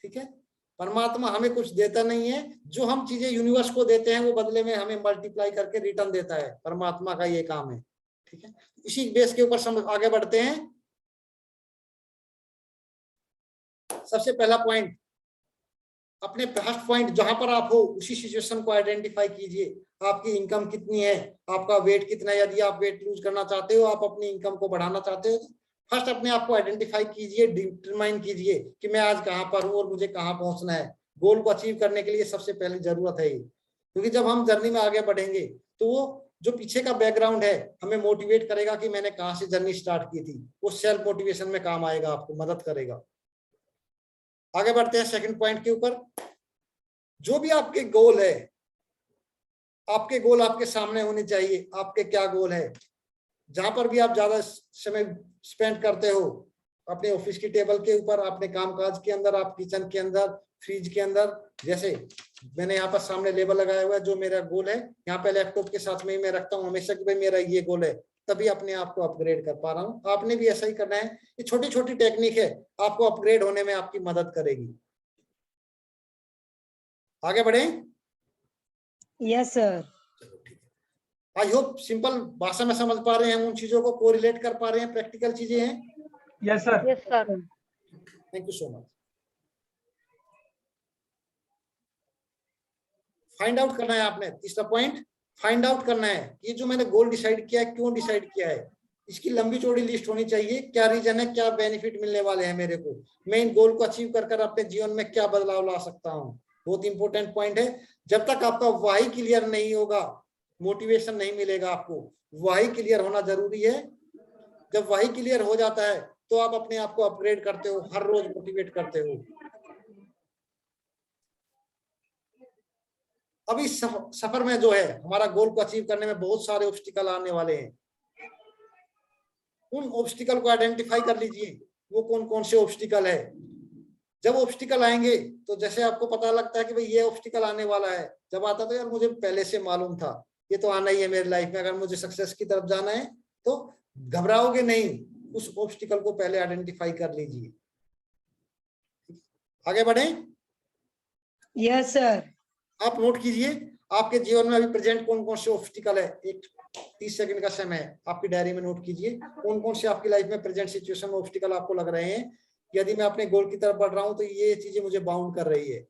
Speaker 1: ठीक है, परमात्मा हमें कुछ देता नहीं है, जो हम चीजें यूनिवर्स को देते हैं वो बदले में हमें मल्टीप्लाई करके रिटर्न देता है, परमात्मा का ये काम है। ठीक है, इसी बेस के ऊपर आगे बढ़ते हैं। सबसे पहला पॉइंट, अपने फर्स्ट पॉइंट जहां पर आप हो उसी सिचुएशन को आइडेंटिफाई कीजिए। आपकी इनकम कितनी है, आपका वेट कितना है, यदि आप वेट लूज करना चाहते हो, आप अपनी इनकम को बढ़ाना चाहते हो, फर्स्ट अपने आप को आइडेंटिफाई कीजिए, डिटरमाइन कीजिए कि मैं आज कहां पर हूं और मुझे कहां पहुंचना है। गोल को अचीव करने के लिए सबसे पहले जरूरत है ये, क्योंकि जब हम जर्नी में आगे बढ़ेंगे तो वो जो पीछे का बैकग्राउंड है हमें मोटिवेट करेगा कि मैंने कहां से जर्नी स्टार्ट की थी, वो सेल्फ मोटिवेशन में काम आएगा, आपको मदद करेगा। आगे बढ़ते हैं सेकंड पॉइंट के ऊपर। जो भी आपके गोल है, आपके गोल आपके सामने होने चाहिए। आपके क्या गोल है, जहां पर भी आप ज्यादा समय स्पेंड करते हो, अपने ऑफिस की टेबल के ऊपर, अपने कामकाज के अंदर, आप किचन के अंदर, फ्रिज के अंदर, जैसे मैंने यहाँ पर सामने लेबल लगाया हुआ है जो मेरा गोल है, यहाँ पे लैपटॉप के साथ में मैं रखता हूँ हमेशा कि भाई मेरा ये गोल है, तभी अपने आप को अपग्रेड कर पा रहा हूँ। आपने भी ऐसा ही करना है। ये छोटी छोटी टेक्निक है, आपको अपग्रेड होने में आपकी मदद करेगी। आगे बढ़े।
Speaker 6: Yes sir.
Speaker 1: I hope simple भाषा में समझ पा रहे हैं, उन चीजों को कोरिलेट कर पा रहे हैं, प्रैक्टिकल चीजें हैं।
Speaker 3: Yes sir.
Speaker 4: Yes sir.
Speaker 1: Thank you so much. Find out करना है आपने, तीसरा पॉइंट फाइंड आउट करना है कि जो मैंने गोल डिसाइड किया है, क्यों डिसाइड किया है, इसकी लंबी चौड़ी लिस्ट होनी चाहिए। क्या रीजन है, क्या बेनिफिट मिलने वाले हैं मेरे को, मैं इन गोल को अचीव कर अपने जीवन में क्या बदलाव ला सकता हूँ। बहुत इंपॉर्टेंट पॉइंट है। जब तक आपका वाई क्लियर नहीं होगा, मोटिवेशन नहीं मिलेगा आपको। वाई क्लियर होना जरूरी है। जब वाई क्लियर हो जाता है तो आप अपने आप को अपग्रेड करते हो, हर रोज मोटिवेट करते हो। अभी सफर में जो है, हमारा गोल को अचीव करने में बहुत सारे ऑब्स्टिकल आने वाले हैं। उन ऑब्स्टिकल को आइडेंटिफाई कर लीजिए, वो कौन कौन से ऑब्स्टिकल है। जब ऑब्स्टिकल आएंगे तो जैसे आपको पता लगता है कि भाई ये ऑब्स्टिकल आने वाला है, जब आता तो यार मुझे पहले से मालूम था, ये तो आना ही है मेरी लाइफ में, अगर मुझे सक्सेस की तरफ जाना है तो घबराओगे नहीं, उस ऑब्स्टिकल को पहले आइडेंटिफाई कर लीजिए। आगे बढ़े।
Speaker 6: Yes sir.
Speaker 1: आप नोट कीजिए आपके जीवन में अभी प्रेजेंट कौन कौन से ऑब्स्टिकल है। एक 30 सेकंड का समय है, आपकी डायरी में नोट कीजिए कौन कौन से आपकी लाइफ में प्रेजेंट सिचुएशन में ऑब्स्टिकल आपको लग रहे हैं। यदि मैं अपने गोल की तरफ बढ़ रहा हूं तो ये चीजें मुझे बाउंड कर रही है।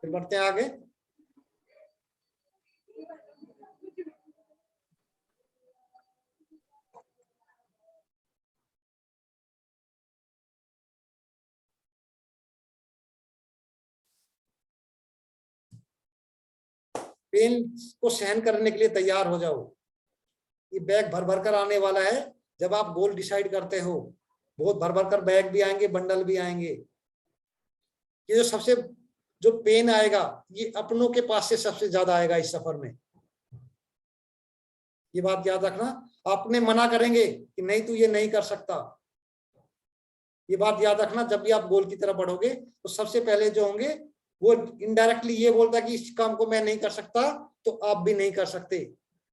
Speaker 1: फिर बढ़ते हैं आगे। पेन को सहन करने के लिए तैयार हो जाओ। ये बैग भर भर कर आने वाला है। जब आप गोल डिसाइड करते हो, बहुत भर भर कर बैग भी आएंगे, बंडल भी आएंगे। ये जो पेन आएगा, ये अपनों के पास से सबसे ज्यादा आएगा इस सफर में। ये बात याद रखना। आपने मना करेंगे कि नहीं तू ये नहीं कर सकता, ये बात याद रखना। जब भी आप गोल की तरफ बढ़ोगे तो सबसे पहले जो होंगे वो इनडायरेक्टली ये बोलता कि इस काम को मैं नहीं कर सकता, तो आप भी नहीं कर सकते।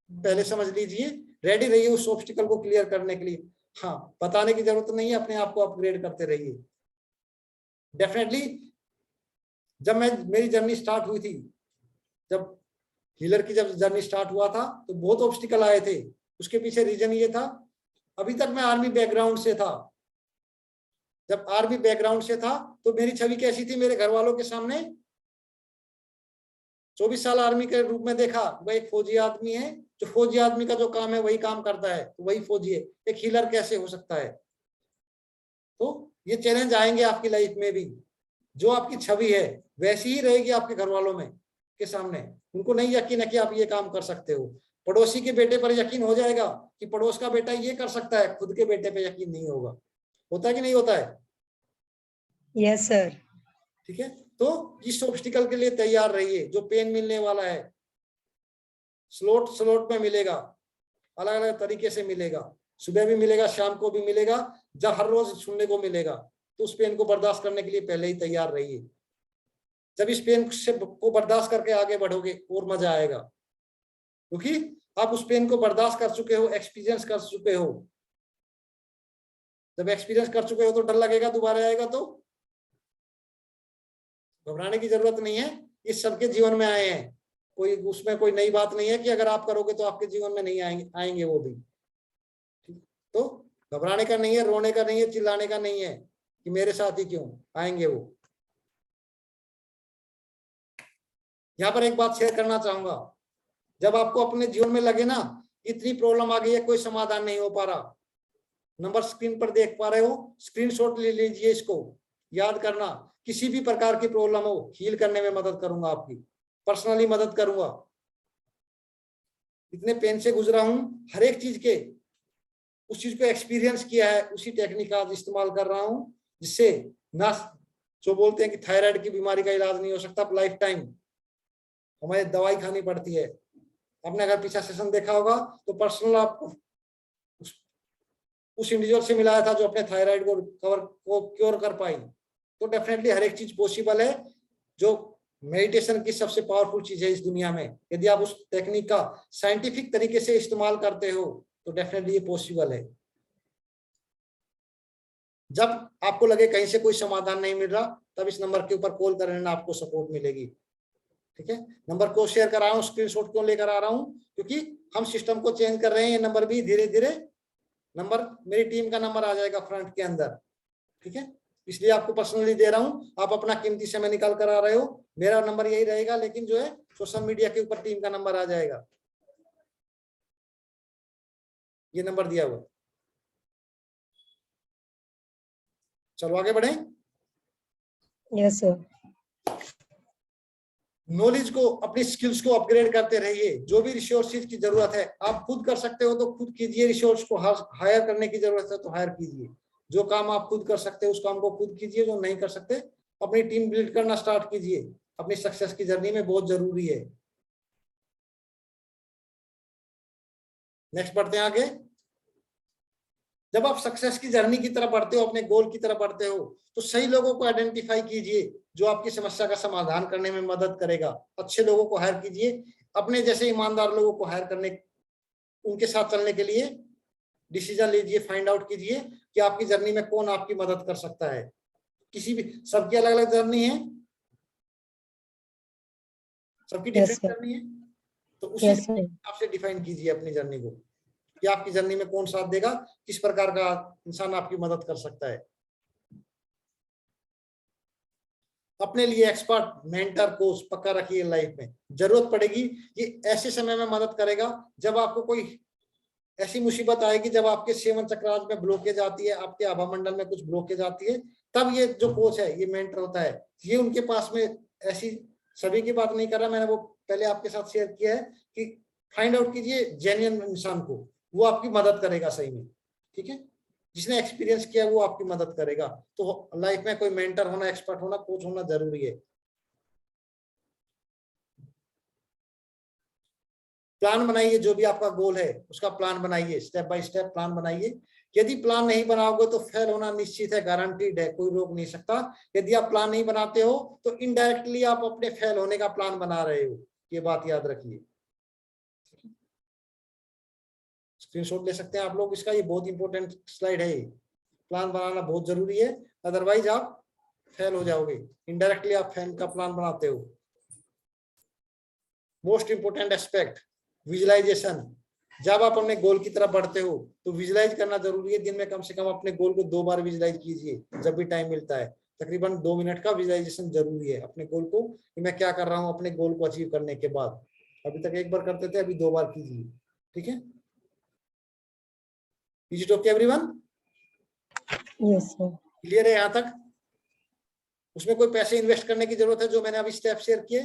Speaker 1: पहले समझ लीजिए, रेडी रहिए उस ऑब्स्टिकल को क्लियर करने के लिए। हाँ, बताने की जरूरत नहीं है, अपने आप को अपग्रेड करते रहिए। डेफिनेटली जब मेरी जर्नी स्टार्ट हुई थी, जब हीलर की जर्नी स्टार्ट हुआ था तो बहुत ऑब्स्टिकल आए थे। उसके पीछे रीजन ये था, अभी तक मैं आर्मी बैकग्राउंड से था। जब आर्मी बैकग्राउंड से था तो मेरी छवि कैसी थी मेरे घर वालों के सामने। 24 साल आर्मी के रूप में देखा, वह एक फौजी आदमी है, जो फौजी आदमी का जो काम है वही काम करता है, तो वही फौजी है। एक हीलर कैसे हो सकता है। तो ये चैलेंज आएंगे आपकी लाइफ में भी। जो आपकी छवि है वैसी ही रहेगी आपके घर वालों में के सामने। उनको नहीं यकीन है कि आप ये काम कर सकते हो। पड़ोसी के बेटे पर यकीन हो जाएगा कि पड़ोस का बेटा ये कर सकता है, खुद के बेटे पे यकीन नहीं होगा। होता है कि नहीं होता है।
Speaker 6: Yes sir.
Speaker 1: ठीक है, तो इस ऑब्स्टिकल के लिए तैयार रहिए। जो पेन मिलने वाला है स्लॉट में मिलेगा, अलग अलग तरीके से मिलेगा। सुबह भी मिलेगा, शाम को भी मिलेगा, जब हर रोज सुनने को मिलेगा। तो उस पेन को बर्दाश्त करने के लिए पहले ही तैयार रहिए। जब इस पेन को बर्दाश्त करके आगे बढ़ोगे और मजा आएगा। क्योंकि आप उस पेन को बर्दाश्त कर चुके हो, एक्सपीरियंस कर चुके हो। जब एक्सपीरियंस कर चुके हो तो डर लगेगा, दोबारा आएगा तो घबराने की जरूरत नहीं है। ये सबके जीवन में आए हैं, कोई उसमें कोई नई बात नहीं है कि अगर आप करोगे तो आपके जीवन में नहीं आएंगे वो भी। तो घबराने का नहीं है, रोने का नहीं है, चिल्लाने का नहीं है कि मेरे साथ ही क्यों, आएंगे वो। यहाँ पर एक बात शेयर करना चाहूंगा, जब आपको अपने जीवन में लगे ना इतनी प्रॉब्लम आ गई है, कोई समाधान नहीं हो पा रहा, नंबर स्क्रीन पर देख पा रहे हो, स्क्रीनशॉट ले लीजिए, इसको याद करना। किसी भी प्रकार की प्रॉब्लम हो, हील करने में मदद करूंगा, आपकी पर्सनली मदद करूंगा। इतने पेन से गुजरा हूं, हर एक चीज के उस चीज को एक्सपीरियंस किया है, उसी टेक्निक का आज इस्तेमाल कर रहा हूं, जिससे ना जो बोलते हैं कि थायराइड की बीमारी का इलाज नहीं हो सकता, लाइफ टाइम हमें दवाई खानी पड़ती है। आपने अगर पीछा सेशन देखा होगा तो पर्सनल आपको उस इंडिविजुअल से मिलाया था जो अपने थायराइड को क्योर कर पाई। तो डेफिनेटली हर एक चीज पॉसिबल है। जो मेडिटेशन की सबसे पावरफुल चीज है इस दुनिया में, यदि आप उस टेक्निक का साइंटिफिक तरीके से इस्तेमाल करते हो तो डेफिनेटली ये पॉसिबल है। जब आपको लगे कहीं से कोई समाधान नहीं मिल रहा, तब इस नंबर के ऊपर कॉल कर लेना, आपको सपोर्ट मिलेगी। ठीक है, नंबर को शेयर करा रहा हूँ, स्क्रीनशॉट क्यों लेकर आ रहा हूँ, क्योंकि हम सिस्टम को चेंज कर रहे हैं। ये नंबर भी धीरे धीरे नंबर मेरी टीम का नंबर आ जाएगा फ्रंट के अंदर। ठीक है, इसलिए आपको पर्सनली दे रहा हूं, आप अपना कीमती समय निकाल कर आ रहे हो। मेरा नंबर यही रहेगा, लेकिन जो है सोशल मीडिया के ऊपर टीम का नंबर आ जाएगा, ये नंबर दिया हुआ। चलो आगे बढ़े।
Speaker 6: Yes sir.
Speaker 1: नॉलेज को, अपनी स्किल्स को अपग्रेड करते रहिए। जो भी रिसोर्सेज की जरूरत है आप खुद कर सकते हो तो खुद कीजिए, रिसोर्स को हायर करने की जरूरत है तो हायर कीजिए। जो काम आप खुद कर सकते हो उस काम को खुद कीजिए, जो नहीं कर सकते अपनी टीम बिल्ड करना स्टार्ट कीजिए। अपनी सक्सेस की जर्नी में बहुत जरूरी है। नेक्स्ट बढ़ते हैं आगे। जब आप सक्सेस की जर्नी की तरफ बढ़ते हो, अपने गोल की तरफ बढ़ते हो, तो सही लोगों को आइडेंटिफाई कीजिए जो आपकी समस्या का समाधान करने में मदद करेगा। अच्छे लोगों को हायर कीजिए, अपने जैसे ईमानदार लोगों को हायर करने, उनके साथ चलने के लिए डिसीजन लीजिए। फाइंड आउट कीजिए कि आपकी जर्नी में कौन आपकी मदद कर सकता है। किसी भी, सबकी अलग अलग जर्नी है, सबकी डिफरेंट जर्नी है, तो उसी हिसाब से डिफाइन कीजिए अपनी जर्नी को कि आपकी जर्नी में कौन साथ देगा, किस प्रकार का इंसान आपकी मदद कर सकता है। अपने लिए एक्सपर्ट, मेंटर, कोच पक्का रखिए लाइफ में, जरूरत पड़ेगी। ये ऐसे समय में मदद करेगा जब आपको कोई ऐसी मुसीबत आएगी, जब आपके सेवन चक्रास में ब्लॉकेज आती है, आपके आभा मंडल में कुछ ब्लॉकेज आती है, तब ये जो कोच है, ये मेंटर होता है, ये उनके पास में, ऐसी सभी की बात नहीं कर रहा, मैंने वो पहले आपके साथ शेयर किया है कि फाइंड आउट कीजिए जेन्युइन इंसान को, वो आपकी मदद करेगा सही में। ठीक है, जिसने एक्सपीरियंस किया वो आपकी मदद करेगा। तो लाइफ में कोई मेंटर होना, एक्सपर्ट होना, कोच होना जरूरी है। प्लान बनाइए, जो भी आपका गोल है उसका प्लान बनाइए, स्टेप बाय स्टेप प्लान बनाइए। यदि प्लान नहीं बनाओगे तो फेल होना निश्चित है, गारंटीड है, कोई रोक नहीं सकता। यदि आप प्लान नहीं बनाते हो तो इनडायरेक्टली आप अपने फेल होने का प्लान बना रहे हो, ये बात याद रखिए। स्क्रीनशॉट ले सकते हैं आप लोग इसका, ये बहुत इंपॉर्टेंट स्लाइड है। प्लान बनाना बहुत जरूरी है, अदरवाइज आप फेल हो जाओगे। इनडायरेक्टली आप फेल का प्लान बनाते हो। Most important aspect visualization. जब आप अपने गोल की तरफ बढ़ते हो तो विजुअलाइज करना जरूरी है। दिन में कम से कम अपने गोल को 2 बार विजुअलाइज कीजिए, जब भी टाइम मिलता है। तकरीबन 2 मिनट का विजुअलाइजेशन जरूरी है अपने गोल को, कि मैं क्या कर रहा हूँ अपने गोल को अचीव करने के बाद। अभी तक 1 बार करते थे, अभी 2 बार कीजिए। ठीक है, is it okay everyone?
Speaker 6: Yes sir.
Speaker 1: Clear है यहाँ तक? उसमें कोई पैसे इन्वेस्ट करने की जरूरत है जो मैंने अभी स्टेप शेयर किए?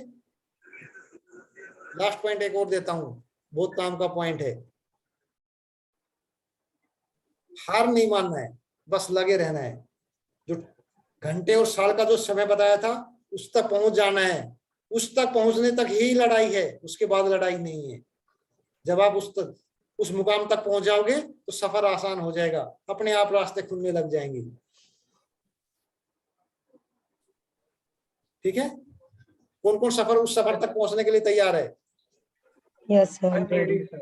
Speaker 1: लास्ट पॉइंट एक और देता हूं, बहुत काम का पॉइंट है। हार नहीं मानना है, बस लगे रहना है। जो घंटे और साल का जो समय बताया था उस तक पहुंच जाना है। उस तक पहुंचने तक ही लड़ाई है, उसके बाद लड़ाई नहीं है। जब आप उस मुकाम तक पहुंच जाओगे तो सफर आसान हो जाएगा, अपने आप रास्ते खुलने लग जाएंगे। ठीक है, कौन कौन उस सफर तक पहुंचने के लिए तैयार है?
Speaker 6: Yes, sir. I'm
Speaker 3: I'm ready,
Speaker 6: ready.
Speaker 3: sir.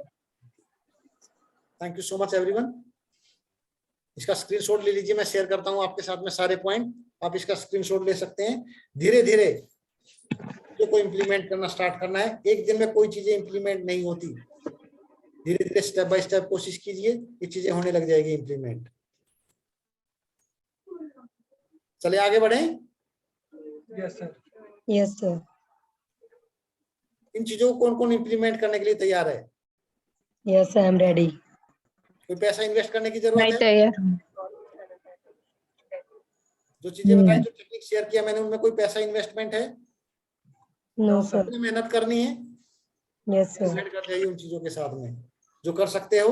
Speaker 1: Thank you so much everyone. इसका स्क्रीनशॉट ले लीजिए, मैं शेयर करता हूं आपके साथ में सारे पॉइंट, आप इसका स्क्रीनशॉट ले सकते हैं। धीरे धीरे जो को इम्प्लीमेंट करना स्टार्ट करना है, एक दिन में कोई चीजें इम्प्लीमेंट नहीं होती, धीरे धीरे स्टेप बाय स्टेप कोशिश कीजिए, ये चीजें होने लग जाएगी इम्प्लीमेंट। चलिए आगे बढ़े।
Speaker 3: Yes, sir.
Speaker 6: Yes, sir.
Speaker 1: इन चीजों को कौन कौन इम्प्लीमेंट करने के लिए तैयार है?
Speaker 6: Yes, sir. I'm ready.
Speaker 1: कोई पैसा इन्वेस्ट करने की जरूरत है?
Speaker 8: तैयार।
Speaker 1: जो चीजें बताई, जो टेक्निक शेयर किया मैंने, उनमें कोई पैसा इन्वेस्टमेंट है?
Speaker 6: No, sir.
Speaker 1: अपनी मेहनत करनी है,
Speaker 6: Yes, sir.
Speaker 1: ऐड कर जाइए उन चीजों के साथ में जो कर सकते हो,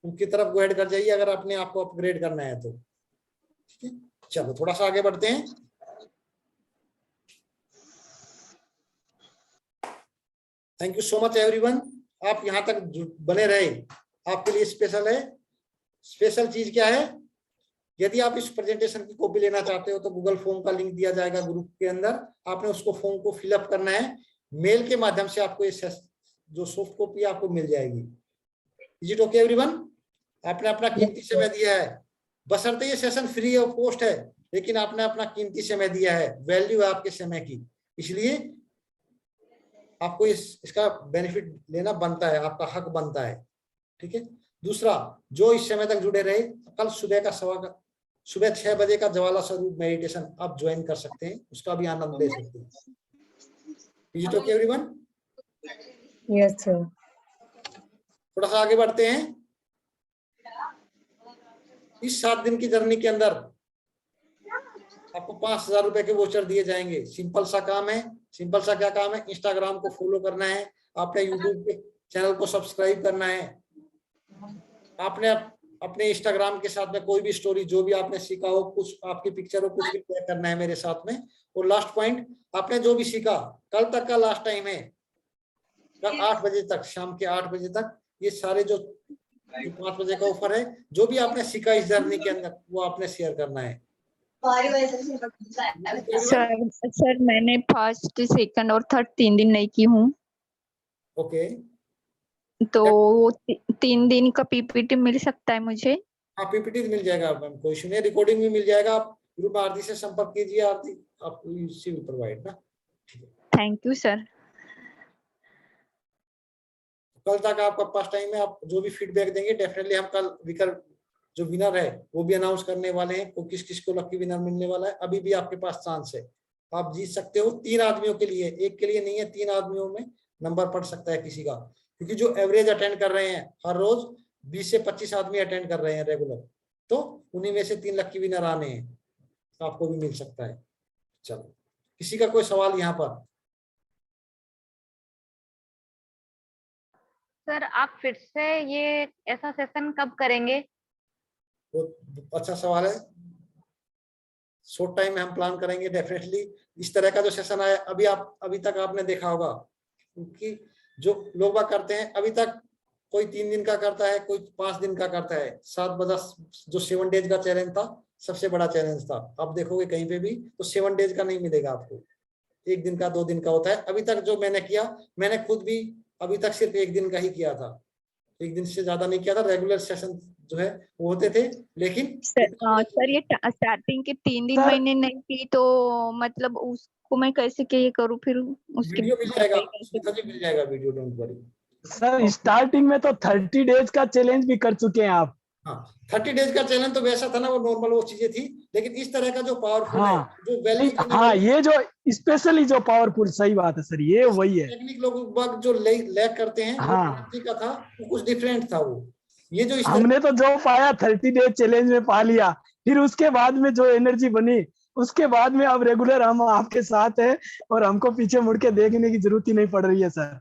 Speaker 1: उनकी तरफ गो ऐड कर जाइए अगर अपने आप को अपग्रेड करना है तो। ठीक है, चलो थोड़ा सा आगे बढ़ते हैं। Thank you so much everyone, आप यहाँ तक बने रहे, आपके लिए स्पेशल है। स्पेशल चीज क्या है? यदि आप इस प्रेजेंटेशन की कॉपी लेना चाहते हो तो गूगल फॉर्म का लिंक दिया जाएगा ग्रुप के अंदर, आपने उसको फॉर्म को फिलअप करना है, मेल के माध्यम से आपको ये जो सॉफ्ट कॉपी आपको मिल जाएगी। Is it okay everyone? आपने अपना कीमती समय दिया है, बशर्ते ये सेशन फ्री ऑफ कॉस्ट है, लेकिन आपने अपना कीमती समय दिया है, वैल्यू है आपके समय की, इसलिए आपको इसका बेनिफिट लेना बनता है, आपका हक बनता है। ठीक है, दूसरा, जो इस समय तक जुड़े रहे, कल सुबह 6 बजे का ज्वाला स्वरूप मेडिटेशन आप ज्वाइन कर सकते हैं, उसका भी आनंद ले सकते हैं। Is it okay everyone?
Speaker 6: Yes, sir.
Speaker 1: थोड़ा सा आगे बढ़ते हैं। इस 7 दिन की जर्नी के अंदर आपको 5,000 रुपए के वोचर दिए जाएंगे। सिंपल सा काम है। सिंपल सा क्या काम है? इंस्टाग्राम को फॉलो करना है, आपने यूट्यूब के चैनल को सब्सक्राइब करना है, आपने अपने इंस्टाग्राम के साथ में कोई भी स्टोरी जो भी आपने सीखा हो, कुछ आपकी पिक्चर हो, कुछ भी शेयर करना है मेरे साथ में। और लास्ट पॉइंट, आपने जो भी सीखा, कल तक का लास्ट टाइम है, कल 8 बजे तक, शाम के 8 बजे तक, ये सारे जो 5 बजे का ऑफर है, जो भी आपने सीखा इस जर्नी के अंदर वो आपने शेयर करना है।
Speaker 9: सर मैंने फर्स्ट, सेकंड और थर्ड 3 दिन नहीं की हूँ,
Speaker 1: ओके,
Speaker 9: तो 3 दिन का पीपीटी मिल सकता है मुझे?
Speaker 1: हाँ पीपीटी मिल जाएगा मैम, कोई इशू नहीं, रिकॉर्डिंग भी मिल जाएगा। आप ग्रुप आरती से संपर्क कीजिए, आरती आपको इसी विल प्रोवाइड ना।
Speaker 9: Thank you sir.
Speaker 1: कल तक आपका पास टाइम है, आप जो भी फीडबैक देंगे डेफिनेटली हम कल जो विनर है वो भी अनाउंस करने वाले हैं, को किस को लकी विनर मिलने वाला है। अभी भी आपके पास चांस है, आप जीत सकते हो। 3 आदमियों के लिए, एक के लिए नहीं है, 3 आदमियों में नंबर पड़ सकता है किसी का, क्योंकि जो एवरेज अटेंड कर रहे हैं हर रोज 20 से 25 आदमी अटेंड कर रहे हैं रेगुलर, तो उन्हीं में से 3 लकी विनर आने हैं, तो आपको भी मिल सकता है। चलो, किसी का कोई सवाल यहाँ पर?
Speaker 4: सर आप फिर से ये ऐसा सेशन कब करेंगे?
Speaker 1: बहुत अच्छा सवाल है। शॉर्ट टाइम में हम प्लान करेंगे डेफिनेटली। इस तरह का जो सेशन आया अभी तक आपने देखा होगा, क्योंकि जो लोग बात करते हैं अभी तक, कोई 3 दिन का करता है, कोई 5 दिन का करता है। 7 बजा जो 7 डेज का चैलेंज था, सबसे बड़ा चैलेंज था। आप देखोगे कहीं पे भी तो 7 डेज का नहीं मिलेगा आपको, 1 दिन का 2 दिन का होता है। अभी तक जो मैंने किया, मैंने खुद भी अभी तक सिर्फ 1 दिन का ही किया था, 1 दिन से ज्यादा नहीं किया था। रेगुलर सेशन जो है वो होते थे, लेकिन
Speaker 9: सर ये स्टार्टिंग के 3 दिन मैंने नहीं की, तो मतलब उसको मैं कैसे क्या करूँ फिर? उसके
Speaker 1: वीडियो मिल जाएगा, मिल जाएगा video, don't worry.
Speaker 2: Sir starting में तो 30 डेज का चैलेंज भी कर चुके हैं आप।
Speaker 1: हाँ, 30 डेज का चैलेंज तो वैसा था ना, वो नॉर्मल वो चीजें थी, लेकिन इस तरह का जो पावरफुल है, जो वैल्यू,
Speaker 2: हाँ ये जो स्पेशली जो पावरफुल, सही बात है सर, ये वही है।
Speaker 1: टेक्निक लोग जो लैक करते हैं,
Speaker 2: हाँ,
Speaker 1: का था वो कुछ डिफरेंट था। वो ये जो
Speaker 2: हमने तो जो पाया 30 डेज चैलेंज में पा लिया, फिर उसके बाद में जो एनर्जी बनी, उसके बाद में अब रेगुलर हम आपके साथ है और हमको पीछे मुड़ के देखने की जरूरत ही नहीं पड़ रही है सर।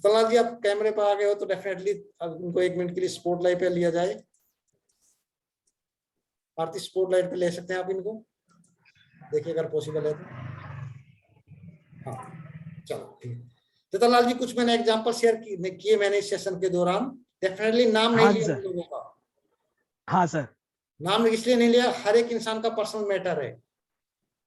Speaker 1: सलाल जी, आप कैमरे पर आ गए हो तो डेफिनेटली उनको 1 मिनट के लिए स्पॉटलाइट पे लिया जाए। आरती स्पॉटलाइट पे ले सकते हैं आप इनको, देखिए अगर पॉसिबल है तो। हाँ चलो ठीक है। जतनलाल जी, कुछ मैंने एग्जांपल शेयर किए मैंने इस सेशन के दौरान। डेफिनेटली नाम नहीं लिया उन लोगों का।
Speaker 2: हाँ सर,
Speaker 1: नाम इसलिए नहीं लिया, हर एक इंसान का पर्सनल मैटर है,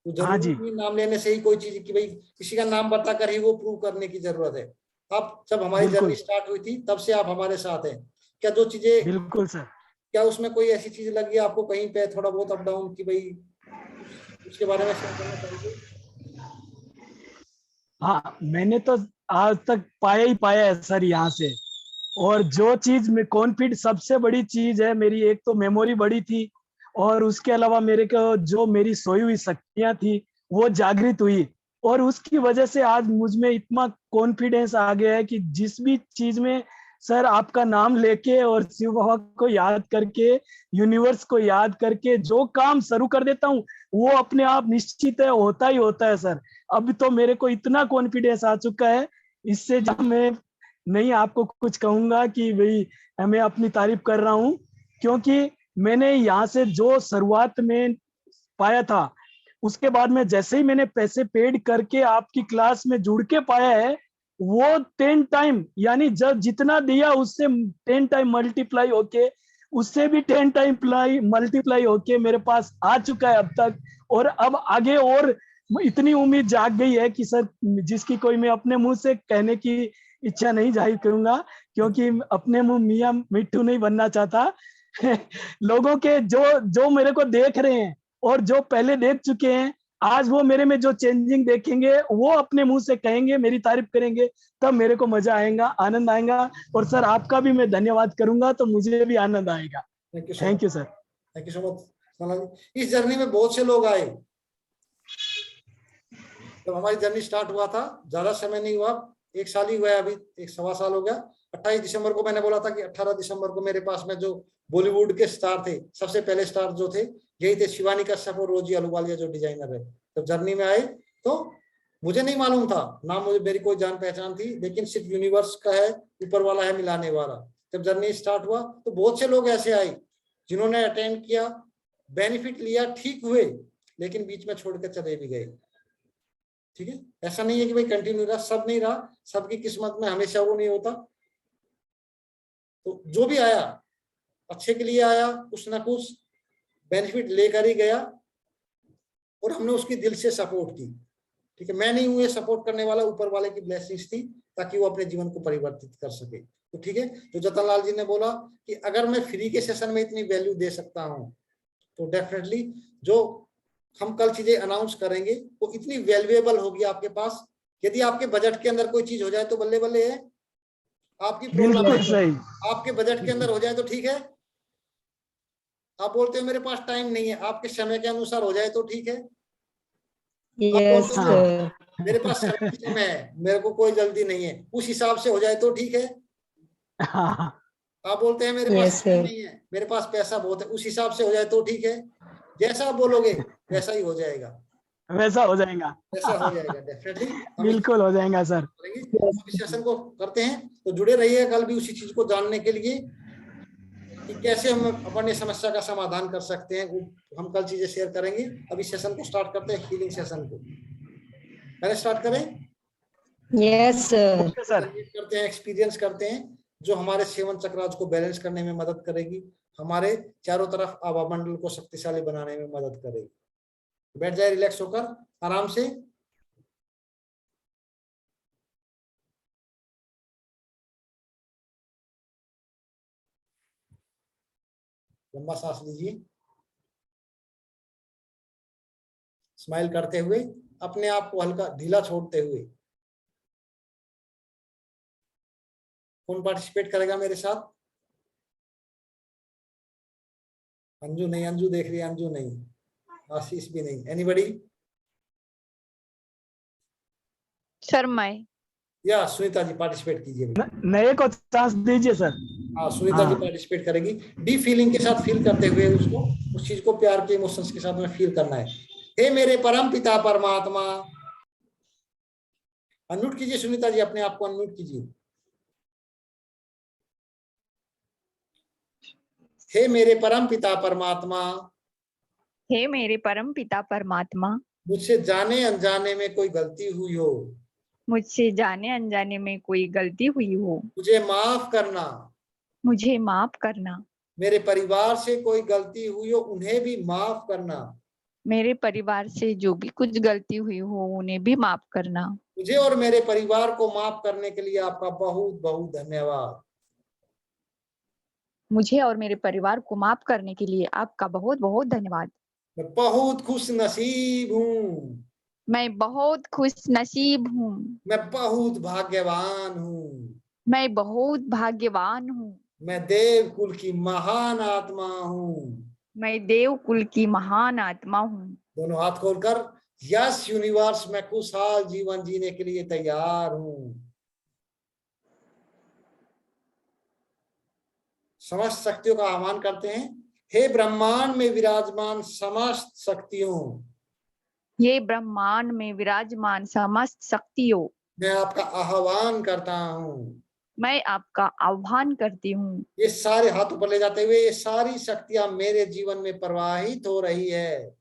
Speaker 1: तो जरूरी नाम लेने से ही कोई चीज की भाई किसी का नाम बताकर ही वो प्रूव करने की जरूरत है। आप जब हमारी
Speaker 2: बिल्कुल।
Speaker 1: जर्नी स्टार्ट हुई थी तब से आप हमारे साथ हैं। क्या जो चीजें,
Speaker 2: बिल्कुल सर।
Speaker 1: क्या उसमें कोई ऐसी चीज लगी आपको कहीं पे थोड़ा बहुत अप डाउन की भाई, उसके बारे में शेयर करना चाहेंगे?
Speaker 2: हाँ, मैंने तो आज तक पाया ही पाया है सर यहाँ से। और जो चीज में कॉन्फिडेंट सबसे बड़ी चीज है मेरी, एक तो मेमोरी बड़ी थी, और उसके अलावा मेरे को जो मेरी सोई हुई शक्तियां थी वो जागृत हुई, और उसकी वजह से आज मुझ में इतना कॉन्फिडेंस आ गया है कि जिस भी चीज में सर आपका नाम लेके और शिव बाबा को याद करके, यूनिवर्स को याद करके जो काम शुरू कर देता हूँ वो अपने आप निश्चित है होता ही होता है सर। अब तो मेरे को इतना कॉन्फिडेंस आ चुका है, इससे जब मैं नहीं आपको कुछ कहूंगा कि भाई मैं अपनी तारीफ कर रहा हूँ, क्योंकि मैंने यहाँ से जो शुरुआत में पाया था, उसके बाद में जैसे ही मैंने पैसे पेड करके आपकी क्लास में जुड़ के पाया है, वो 10 टाइम, यानी जब जितना दिया उससे 10 टाइम मल्टीप्लाई होके, उससे भी 10 टाइम मल्टीप्लाई होके मेरे पास आ चुका है अब तक। और अब आगे और इतनी उम्मीद जाग गई है कि सर जिसकी कोई मैं अपने मुंह से कहने की इच्छा नहीं जाहिर करूंगा, क्योंकि अपने मुंह मियां मिट्टू नहीं बनना चाहता। लोगों के जो मेरे को देख रहे हैं और जो पहले देख चुके हैं, आज वो मेरे में जो चेंजिंग देखेंगे वो अपने मुंह से कहेंगे, मेरी तारीफ करेंगे, तब मेरे को मजा आएगा, आनंद आएगा। और सर आपका भी मैं धन्यवाद करूंगा तो मुझे भी आनंद आएगा। Thank you sir.
Speaker 1: Thank you so much. इस जर्नी में बहुत से लोग आए। जब हमारी जर्नी स्टार्ट हुआ था, ज्यादा समय नहीं हुआ, 1 साल ही हुआ है, अभी 1.25 साल हो गया। 28 दिसंबर को मैंने बोला था कि 18 दिसंबर को मेरे पास में जो बॉलीवुड के स्टार थे, सबसे पहले स्टार जो थे यही थे, शिवानी कश्यप और रोजी अहलूवालिया जो डिजाइनर है। जब जर्नी में आए तो मुझे नहीं मालूम था, ना मुझे मेरी कोई जान पहचान थी, लेकिन सिर्फ यूनिवर्स का है, ऊपर वाला है मिलाने वाला। जब जर्नी स्टार्ट हुआ तो बहुत से लोग ऐसे आए जिन्होंने अटेंड किया, बेनिफिट लिया, ठीक हुए, लेकिन बीच में छोड़ कर चले भी गए। ठीक है, ऐसा नहीं है कि भाई कंटिन्यू रहा, सब नहीं रहा, सबकी किस्मत में हमेशा वो नहीं होता। तो जो भी आया अच्छे के लिए आया, कुछ ना कुछ बेनिफिट लेकर ही गया, और हमने उसकी दिल से सपोर्ट की। ठीक है, मैं नहीं हूं ये सपोर्ट करने वाला, ऊपर वाले की ब्लेसिंग्स थी ताकि वो अपने जीवन को परिवर्तित कर सके। तो ठीक है, तो जतन लाल जी ने बोला कि अगर मैं फ्री के सेशन में इतनी वैल्यू दे सकता हूं तो डेफिनेटली जो हम कल चीजें अनाउंस करेंगे वो इतनी वैल्यूएबल होगी आपके पास। यदि आपके बजट के अंदर कोई चीज हो जाए तो बल्ले बल्ले है, आपकी प्रॉब्लम है। आपके बजट के अंदर हो जाए तो ठीक है, आप बोलते हो मेरे पास टाइम नहीं है, आपके समय के अनुसार हो जाए तो ठीक है।
Speaker 6: Yes sir.
Speaker 1: मेरे पास समय है, मेरे को कोई जल्दी नहीं है, उस हिसाब से हो जाए तो ठीक है। आप बोलते हैं मेरे पास समय नहीं है, मेरे पास पैसा बहुत है, उस हिसाब से हो जाए तो ठीक है। जैसा आप बोलोगे वैसा ही हो जाएगा,
Speaker 2: वैसा हो जाएगा,
Speaker 1: वैसा हो जाएगा डेफिनेटली,
Speaker 2: बिल्कुल हो जाएगा सर।
Speaker 1: इस सेशन को करते हैं तो जुड़े रहिए कल भी उसी चीज को जानने के लिए कि कैसे हम अपनी समस्या का समाधान कर सकते हैं। वो हम कल चीजें शेयर करेंगे। अभी सेशन को स्टार्ट करते हैं, हीलिंग सेशन को पहले स्टार्ट करें।
Speaker 6: Yes sir.
Speaker 1: करते हैं, एक्सपीरियंस करते हैं, जो हमारे 7 चक्रास को बैलेंस करने में मदद करेगी, हमारे चारों तरफ आभा मंडल को शक्तिशाली बनाने में मदद करेगी। बैठ जाए रिलैक्स होकर आराम से। लंबा सांस लीजिए, स्माइल करते हुए, अपने आप को हल्का ढीला छोड़ते हुए। कौन पार्टिसिपेट करेगा मेरे साथ? अंजू नहीं, अंजू देख रही है, अंजू नहीं, आशीष भी नहीं, एनीबडी?
Speaker 9: सर मैं
Speaker 1: या सुनीता जी पार्टिसिपेट कीजिए।
Speaker 2: नए को चांस दीजिए सर।
Speaker 1: हाँ, सुनीता जी पार्टिसिपेट करेगी। डीप फीलिंग के साथ फील करते हुए उसको, उस चीज को प्यार के इमोशंस के साथ में फील करना है। हे मेरे परम पिता परमात्मा, अनम्यूट कीजिए सुनीता जी, अपने आप को अनम्यूट कीजिए। हे मेरे परम पिता परमात्मा,
Speaker 9: हे मेरे परम पिता परमात्मा,
Speaker 1: मुझसे जाने अनजाने में कोई गलती हुई हो,
Speaker 9: मुझसे जाने अनजाने में कोई गलती हुई हो,
Speaker 1: मुझे माफ करना।
Speaker 9: मुझे माफ करना।
Speaker 1: मेरे परिवार से कोई गलती हुई हो, उन्हें भी माफ करना।
Speaker 9: मेरे परिवार से जो भी कुछ गलती हुई हो उन्हें भी माफ करना।
Speaker 1: मुझे और मेरे परिवार को माफ करने के लिए आपका बहुत बहुत धन्यवाद।
Speaker 9: मुझे और मेरे परिवार को माफ करने के लिए आपका बहुत बहुत धन्यवाद।
Speaker 1: मैं बहुत खुश नसीब हूँ।
Speaker 9: मैं बहुत खुश नसीब हूँ।
Speaker 1: मैं बहुत भाग्यवान हूँ।
Speaker 9: मैं बहुत भाग्यवान हूँ।
Speaker 1: मैं देव कुल की महान आत्मा हूँ।
Speaker 9: मैं देव कुल की महान आत्मा हूँ।
Speaker 1: दोनों हाथ खोलकर यस यूनिवर्स मैं खुशहाल जीवन जीने के लिए तैयार हूँ। समस्त शक्तियों का आह्वान करते हैं। हे ब्रह्मांड में विराजमान समस्त शक्तियों,
Speaker 9: ये ब्रह्मांड में विराजमान समस्त शक्तियों,
Speaker 1: मैं आपका आह्वान करता हूँ।
Speaker 9: मैं आपका आह्वान करती हूँ।
Speaker 1: ये सारे हाथ ऊपर ले जाते हुए ये सारी शक्तियां मेरे जीवन में प्रवाहित हो रही है।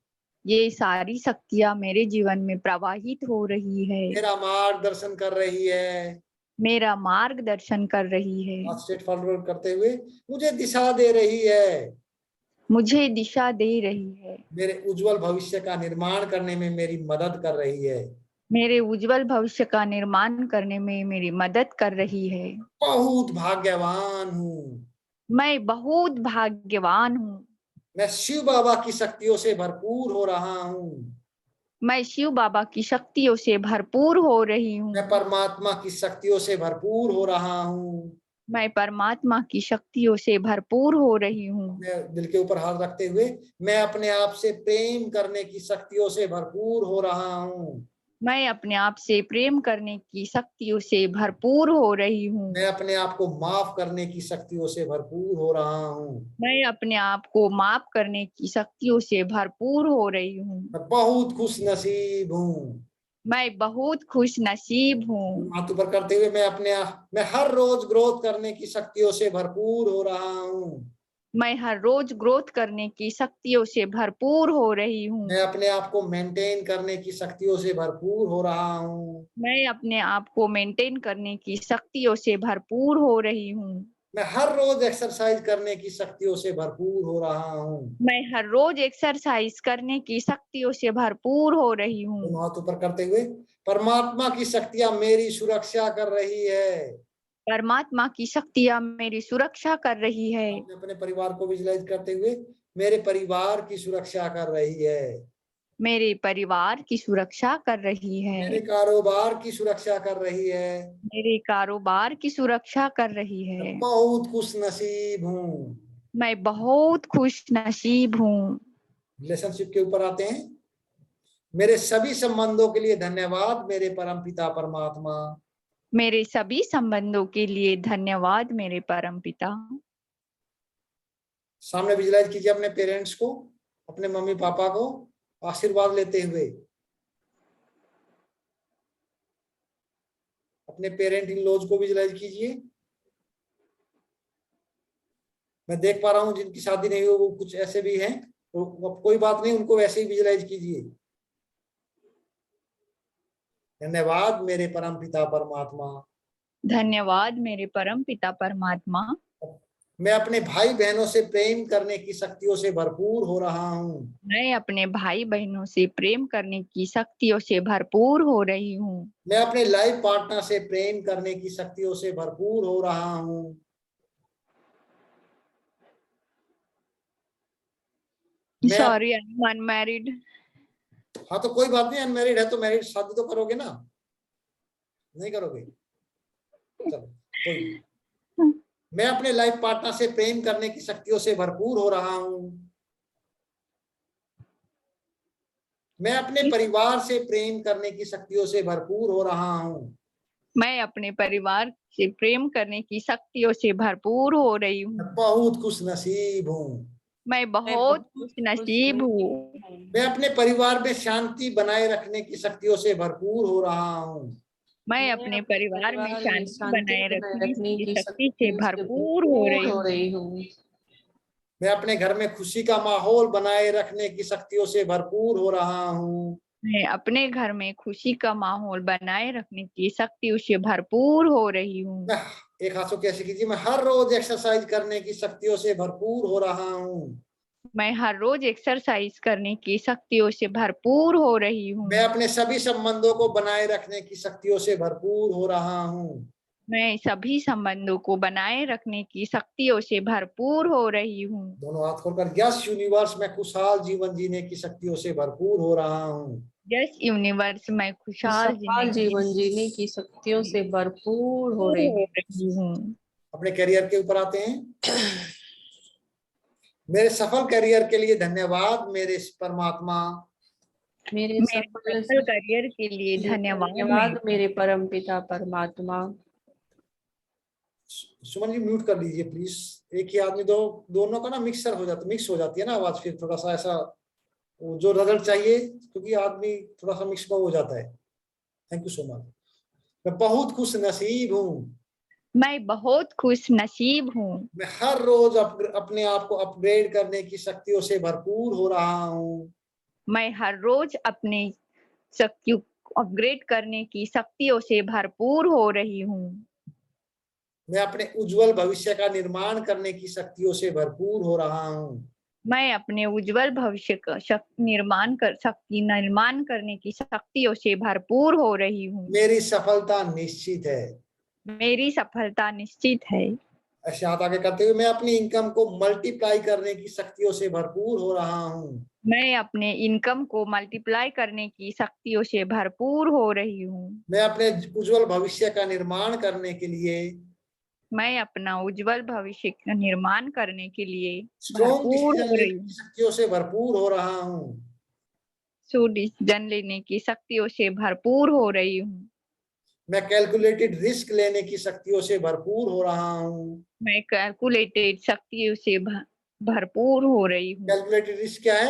Speaker 9: ये सारी शक्तियाँ मेरे जीवन में प्रवाहित हो रही है।
Speaker 1: मेरा मार्गदर्शन कर रही है।
Speaker 9: मेरा मार्गदर्शन कर रही है।
Speaker 1: हाथ स्ट्रेट फॉरवर्ड करते हुए मुझे दिशा दे रही है।
Speaker 9: मुझे दिशा दे रही है।
Speaker 1: मेरे उज्जवल भविष्य का निर्माण करने में मेरी मदद कर रही है।
Speaker 9: मेरे उज्जवल भविष्य का निर्माण करने में मेरी मदद कर रही है।
Speaker 1: बहुत भाग्यवान हूँ।
Speaker 9: मैं बहुत भाग्यवान हूँ।
Speaker 1: मैं शिव बाबा की शक्तियों से भरपूर हो रहा हूँ।
Speaker 9: मैं शिव बाबा की शक्तियों से भरपूर हो रही हूँ।
Speaker 1: मैं परमात्मा की शक्तियों से भरपूर हो रहा हूँ।
Speaker 9: मैं परमात्मा की शक्तियों से भरपूर हो रही हूँ।
Speaker 1: मैं दिल के ऊपर हाथ रखते हुए मैं अपने आप से प्रेम करने की शक्तियों से भरपूर हो रहा हूँ।
Speaker 9: मैं अपने आप से प्रेम करने की शक्तियों से भरपूर हो रही हूँ।
Speaker 1: मैं अपने आप को माफ करने की शक्तियों से भरपूर हो रहा हूँ।
Speaker 9: मैं अपने आप को माफ करने की शक्तियों से भरपूर हो रही हूँ।
Speaker 1: मैं बहुत खुश नसीब हूँ।
Speaker 9: मैं बहुत खुश नसीब हूँ।
Speaker 1: हाथ ऊपर करते हुए मैं हर रोज ग्रोथ करने की शक्तियों से भरपूर हो रहा हूँ।
Speaker 9: मैं हर रोज ग्रोथ करने की शक्तियों से भरपूर हो रही हूँ।
Speaker 1: मैं अपने आप को मेंटेन करने की शक्तियों से भरपूर हो रहा हूँ।
Speaker 9: मैं अपने आप को मेंटेन करने की शक्तियों से भरपूर हो रही हूँ।
Speaker 1: मैं हर रोज एक्सरसाइज करने की शक्तियों से भरपूर हो रहा हूँ।
Speaker 9: मैं हर रोज एक्सरसाइज करने की शक्तियों से भरपूर हो रही हूँ।
Speaker 1: दोनों हाथ ऊपर करते हुए परमात्मा की शक्तियां मेरी सुरक्षा कर रही है।
Speaker 9: परमात्मा की शक्तियाँ मेरी सुरक्षा कर रही है।
Speaker 1: अपने अपने परिवार को विजुलाइज करते हुए मेरे परिवार की सुरक्षा कर रही है।
Speaker 9: मेरे परिवार की सुरक्षा कर रही है।
Speaker 1: मेरे कारोबार की सुरक्षा कर रही है।
Speaker 9: मेरे कारोबार की सुरक्षा कर रही है।
Speaker 1: मैं बहुत खुश नसीब हूँ।
Speaker 9: मैं बहुत खुश नसीब हूँ।
Speaker 1: रिलेशनशिप के ऊपर आते हैं। मेरे सभी संबंधों के लिए धन्यवाद मेरे परमपिता परमात्मा।
Speaker 9: मेरे सभी संबंधों के लिए धन्यवाद मेरे परमपिता।
Speaker 1: सामने विजुलाइज कीजिए अपने पेरेंट्स को, अपने मम्मी पापा को आशीर्वाद लेते हुए। अपने पेरेंट इन लॉज को विजुलाइज कीजिए। मैं देख पा रहा हूं जिनकी शादी नहीं हुई वो कुछ ऐसे भी हैं, तो कोई बात नहीं, उनको वैसे ही विजुलाइज कीजिए। धन्यवाद मेरे परमपिता परमात्मा।
Speaker 9: धन्यवाद मेरे परमपिता परमात्मा।
Speaker 1: मैं अपने भाई बहनों से प्रेम करने की शक्तियों से भरपूर हो रहा हूँ।
Speaker 9: मैं अपने भाई बहनों से प्रेम करने की शक्तियों से भरपूर हो रही हूँ।
Speaker 1: मैं अपने लाइफ पार्टनर से प्रेम करने की शक्तियों से भरपूर हो रहा हूँ।
Speaker 9: Sorry I am unmarried.
Speaker 1: हाँ तो कोई बात नहीं, अनमैरिड है तो मैरिड शादी तो करोगे ना, नहीं करोगे? चलो कोई। मैं अपने लाइफ पार्टनर से प्रेम करने की शक्तियों से भरपूर हो रहा हूँ। मैं अपने परिवार से प्रेम करने की शक्तियों से भरपूर हो रहा हूँ।
Speaker 9: मैं अपने परिवार से प्रेम करने की शक्तियों से भरपूर हो रही हूँ।
Speaker 1: मैं बहुत खुश नसीब हूँ।
Speaker 9: मैं बहुत खुश नसीब हूँ।
Speaker 1: मैं अपने परिवार में शांति बनाए रखने की शक्तियों से भरपूर हो रहा हूँ।
Speaker 9: मैं अपने परिवार में शांति बनाए रखने की शक्ति से भरपूर हो रही हूँ।
Speaker 1: मैं अपने घर में खुशी का माहौल बनाए रखने की शक्तियों से भरपूर हो रहा हूँ।
Speaker 9: मैं अपने घर में खुशी का माहौल बनाए रखने की शक्तियों से भरपूर हो रही हूँ।
Speaker 1: मैं एक हाथों कैसे कीजिए, मैं हर रोज एक्सरसाइज करने की शक्तियों से भरपूर हो रहा हूँ।
Speaker 9: मैं हर रोज एक्सरसाइज करने की शक्तियों से भरपूर हो रही हूँ।
Speaker 1: मैं अपने सभी संबंधों को बनाए रखने की शक्तियों से भरपूर हो रहा हूँ।
Speaker 9: मैं सभी संबंधों को बनाए रखने की शक्तियों से भरपूर हो रही हूँ।
Speaker 1: दोनों हाथ खोलकर यस यूनिवर्स, मैं खुशहाल जीवन जीने की शक्तियों से भरपूर हो रहा हूँ।
Speaker 9: यस यूनिवर्स, मैं खुशहाल
Speaker 10: सफल जीवन जीने की शक्तियों से भरपूर हो रही हूँ।
Speaker 1: अपने करियर के ऊपर आते हैं। मेरे सफल करियर के लिए धन्यवाद मेरे परमात्मा।
Speaker 10: मेरे
Speaker 9: सफल करियर के लिए धन्यवाद
Speaker 10: मेरे परम पिता परमात्मा।
Speaker 1: सुमन जी म्यूट कर लीजिए प्लीज। एक ही आदमी दोनों का ना मिक्स हो जाती है ना आवाज, फिर थोड़ा सा ऐसा जो रिजल्ट चाहिए, क्योंकि आदमी थोड़ा सा मिक्स हो जाता है। Thank you so much. मैं बहुत खुश नसीब हूँ।
Speaker 9: मैं बहुत खुश नसीब हूँ।
Speaker 1: मैं हर रोज अपने आप को अपग्रेड करने की शक्तियों से भरपूर हो रहा हूँ।
Speaker 9: मैं हर रोज अपनी शक्तियों को अपग्रेड करने की शक्तियों से भरपूर हो रही हूँ।
Speaker 1: मैं अपने उज्जवल भविष्य का निर्माण करने की शक्तियों से भरपूर हो रहा हूँ।
Speaker 9: मैं अपने उज्जवल भविष्य का निर्माण करने की शक्तियों से भरपूर हो रही हूँ।
Speaker 1: मेरी सफलता निश्चित है।
Speaker 9: मेरी सफलता निश्चित है।
Speaker 1: ऐसे हाथ आगे करते हुए मैं अपनी इनकम को मल्टीप्लाई करने की शक्तियों से भरपूर हो रहा हूँ।
Speaker 9: मैं अपने इनकम को मल्टीप्लाई करने की शक्तियों से भरपूर हो रही हूँ।
Speaker 1: मैं अपने उज्जवल भविष्य का निर्माण करने के लिए
Speaker 9: मैं अपना उज्जवल भविष्य का निर्माण करने के लिए
Speaker 1: स्ट्रॉन्ग
Speaker 9: भरपूर
Speaker 1: डिसीजन
Speaker 9: हो
Speaker 1: लेने
Speaker 9: रही
Speaker 1: की
Speaker 9: हूँ।
Speaker 1: शक्तियों से भरपूर हो रहा हूँ।
Speaker 9: डिसीजन लेने की शक्तियों से भरपूर हो रही हूँ।
Speaker 1: मैं कैलकुलेटेड रिस्क लेने की शक्तियों से भरपूर हो रहा हूँ।
Speaker 9: मैं कैलकुलेटेड शक्तियों से भरपूर हो रही हूँ।
Speaker 1: कैलकुलेटेड रिस्क क्या है?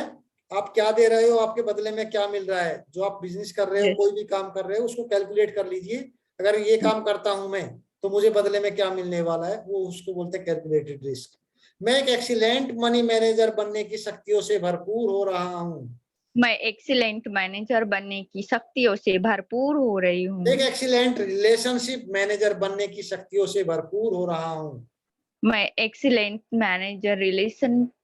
Speaker 1: आप क्या दे रहे हो, आपके बदले में क्या मिल रहा है। जो आप बिजनेस कर रहे हो, कोई भी काम कर रहे हो, उसको कैलकुलेट कर लीजिए। अगर ये काम करता हूं मैं, तो मुझे बदले में क्या मिलने वाला है, वो उसको बोलते हैं कैलकुलेटेड रिस्क। मैं एक एक्सीलेंट मनी मैनेजर बनने की शक्तियों से भरपूर हो रहा हूँ।
Speaker 9: मैं एक्सीलेंट मैनेजर बनने की शक्तियों से भरपूर हो रही हूँ।
Speaker 1: एक एक्सीलेंट रिलेशनशिप मैनेजर बनने की शक्तियों से भरपूर हो रहा हूँ।
Speaker 9: मैं एक्सीलेंट मैनेजर रिलेशनशिप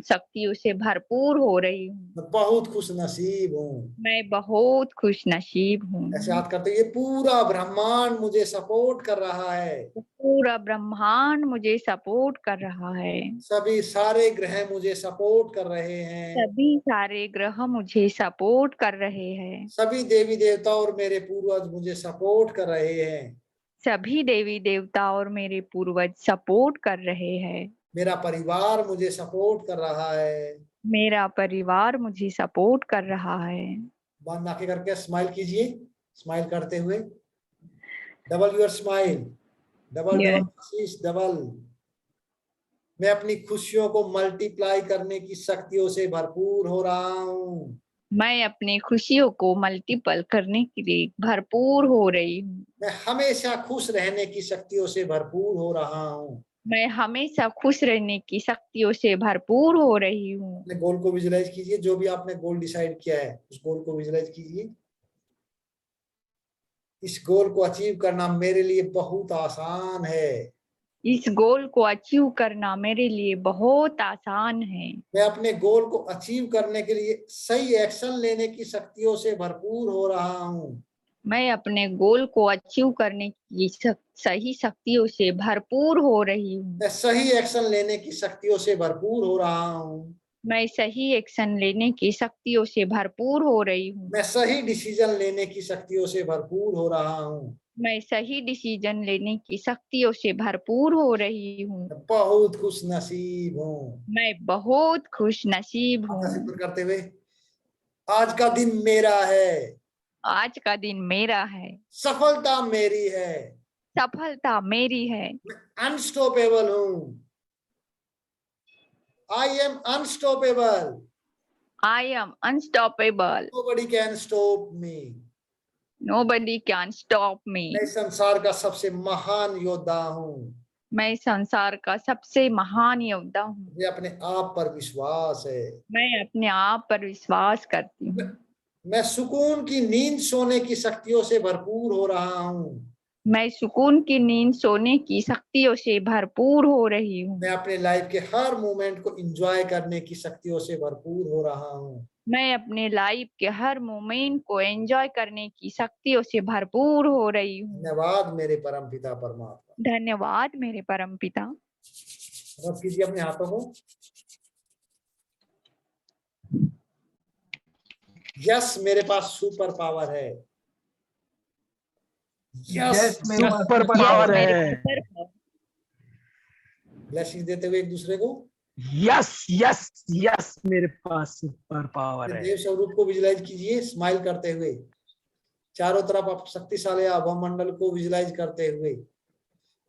Speaker 9: शक्तियों से भरपूर हो रही हूँ।
Speaker 1: मैं बहुत खुश नसीब हूँ।
Speaker 9: मैं बहुत खुश नसीब हूँ।
Speaker 1: ऐसे याद करते ये पूरा ब्रह्मांड मुझे सपोर्ट कर रहा है।
Speaker 9: पूरा ब्रह्मांड मुझे सपोर्ट कर रहा है।
Speaker 1: सभी सारे ग्रह मुझे सपोर्ट कर रहे हैं।
Speaker 9: सभी सारे ग्रह मुझे सपोर्ट कर रहे हैं।
Speaker 1: सभी देवी देवता और मेरे पूर्वज मुझे सपोर्ट कर रहे हैं।
Speaker 9: सभी देवी देवता और मेरे पूर्वज सपोर्ट कर रहे हैं।
Speaker 1: मेरा परिवार मुझे सपोर्ट कर रहा है।
Speaker 9: मेरा परिवार मुझे सपोर्ट कर रहा है।
Speaker 1: बंद आंखें करके स्माइल कीजिए। स्माइल करते हुए double your smile, double double. मैं अपनी खुशियों को मल्टीप्लाई करने की शक्तियों से भरपूर हो रहा हूँ।
Speaker 9: मैं अपनी खुशियों को मल्टीपल करने के लिए भरपूर हो रही हूँ।
Speaker 1: मैं हमेशा खुश रहने की शक्तियों से भरपूर हो रहा हूँ।
Speaker 9: मैं हमेशा खुश रहने की शक्तियों से भरपूर हो रही हूँ।
Speaker 1: अपने गोल को विजुलाइज कीजिए। जो भी आपने गोल डिसाइड किया है, उस गोल को विजुलाइज कीजिए। इस गोल को अचीव करना मेरे लिए बहुत आसान है।
Speaker 9: इस गोल को अचीव करना मेरे लिए बहुत आसान है।
Speaker 1: मैं अपने गोल को अचीव करने के लिए सही एक्शन लेने की शक्तियों से भरपूर हो रहा हूँ।
Speaker 9: मैं अपने गोल को अचीव करने की सही शक्तियों से भरपूर हो रही हूँ।
Speaker 1: मैं सही एक्शन लेने की शक्तियों से भरपूर हो रहा हूँ।
Speaker 9: मैं सही एक्शन लेने की शक्तियों से भरपूर हो रही हूँ।
Speaker 1: मैं सही डिसीजन लेने की शक्तियों से भरपूर हो रहा हूँ।
Speaker 9: मैं सही डिसीजन लेने की शक्तियों से भरपूर हो रही हूँ।
Speaker 1: बहुत खुश नसीब हूँ।
Speaker 9: मैं बहुत खुश नसीब हूँ।
Speaker 1: करते हुए आज का दिन मेरा है।
Speaker 9: आज का दिन मेरा है।
Speaker 1: सफलता मेरी है।
Speaker 9: सफलता मेरी है।
Speaker 1: मैं अनस्टॉपेबल हूँ। I am unstoppable.
Speaker 9: I am unstoppable.
Speaker 1: Nobody can stop me.
Speaker 9: Nobody can stop me.
Speaker 1: मैं संसार का सबसे महान योद्धा हूँ।
Speaker 9: मैं संसार का सबसे महान योद्धा हूँ।
Speaker 1: मुझे अपने आप पर विश्वास है।
Speaker 9: मैं अपने आप पर विश्वास करती हूँ।
Speaker 1: मैं सुकून की नींद सोने की शक्तियों से भरपूर हो रहा हूँ।
Speaker 9: मैं सुकून की नींद सोने की शक्तियों से भरपूर हो रही हूँ।
Speaker 1: मैं अपने लाइफ के हर मोमेंट को एंजॉय करने की शक्तियों से भरपूर हो रहा हूँ।
Speaker 9: मैं अपने लाइफ के हर मोमेंट को एंजॉय करने की शक्तियों से भरपूर हो रही हूँ।
Speaker 1: धन्यवाद मेरे परम पिता परमात्मा।
Speaker 9: धन्यवाद मेरे परम पिता।
Speaker 1: रब कीजिए अपने हाथों को। यस मेरे पास सुपर पावर है। यस
Speaker 3: मेरे पास
Speaker 2: सुपर पावर
Speaker 9: मेरे
Speaker 2: है।
Speaker 9: पास
Speaker 1: ब्लेसिंग देते हुए एक दूसरे को।
Speaker 2: यस यस यस मेरे पास सुपर पावर है।
Speaker 1: देव स्वरूप को विजुलाइज कीजिए स्माइल करते हुए। चारों तरफ आप शक्तिशाली आभा मंडल को विजुलाइज करते हुए।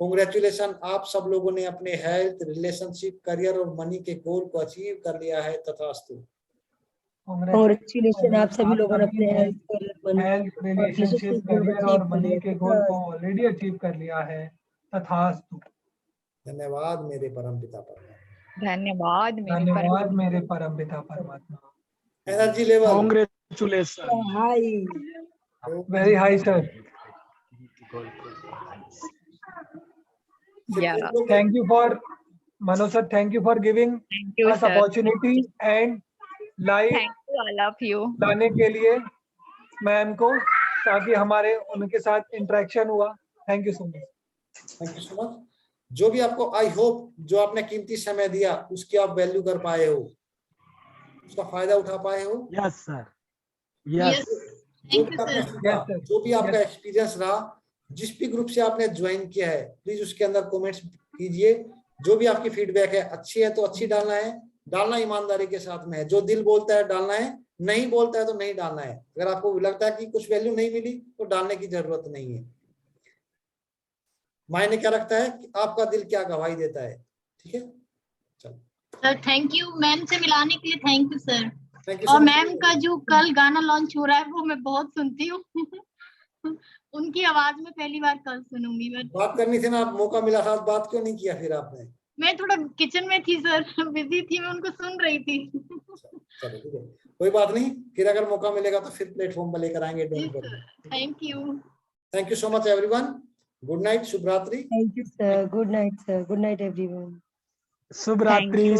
Speaker 1: कांग्रेचुलेशन, आप सब लोगों ने अपने हेल्थ, रिलेशनशिप, करियर और मनी के गोल को अचीव कर लिया है। तथास्तु।
Speaker 6: कांग्रेचुलेशन, आप सभी लोगों ने अपने
Speaker 3: हेल्थ, रिलेशनशिप, करियर और मनी के गोल को ऑलरेडी अचीव कर लिया है। तथास्तु।
Speaker 1: धन्यवाद मेरे परम पिता परमात्मा।
Speaker 9: धन्यवाद
Speaker 3: मेरे परम पिता परमात्मा।
Speaker 1: Energy level
Speaker 2: congratulation.
Speaker 6: High,
Speaker 3: very high sir. Thank you for Manoj sir. Thank you for giving us
Speaker 9: sir.
Speaker 3: opportunity and live
Speaker 9: thank you all of you.
Speaker 3: लाने के लिए मैम को, ताकि हमारे उनके साथ इंटरेक्शन हुआ। Thank you so much.
Speaker 1: Thank you so much. जो भी आपको, आई होप जो आपने कीमती समय दिया उसकी आप वैल्यू कर पाए हो, उसका फायदा उठा पाए हो।
Speaker 2: Yes sir, yes.
Speaker 1: जो भी आपका एक्सपीरियंस रहा, जिस भी ग्रुप से आपने ज्वाइन किया है, प्लीज उसके अंदर कमेंट्स कीजिए। जो भी आपकी फीडबैक है, अच्छी है तो अच्छी डालना है, डालना ईमानदारी के साथ में है। जो दिल बोलता है डालना है, नहीं बोलता है तो नहीं डालना है। अगर आपको लगता है कि कुछ वैल्यू नहीं मिली तो डालने की जरूरत नहीं है। मायने क्या रखता है कि आपका दिल क्या गवाही देता है। ठीक है, चलो
Speaker 11: सर थैंक यू। मैम से मिलाने के लिए thank you sir.
Speaker 1: Thank you.
Speaker 11: और मैम का जो कल गाना लॉन्च हो रहा है वो मैं बहुत सुनती हूँ। उनकी आवाज में पहली बार कल सुनूंगी मैं।
Speaker 1: बात करनी थी ना, आप मौका मिला था, बात क्यों नहीं किया फिर आपने?
Speaker 11: मैं थोड़ा किचन में थी सर, बिजी थी, मैं उनको सुन रही थी।
Speaker 1: चलो ठीक है, कोई बात नहीं, फिर अगर मौका मिलेगा तो फिर प्लेटफॉर्म पर लेकर आएंगे।
Speaker 11: Thank you.
Speaker 1: Thank you so much everyone. Good night, शुभ रात्रि।
Speaker 6: Thank you sir, good night sir, good night everyone.
Speaker 2: शुभ रात्रि।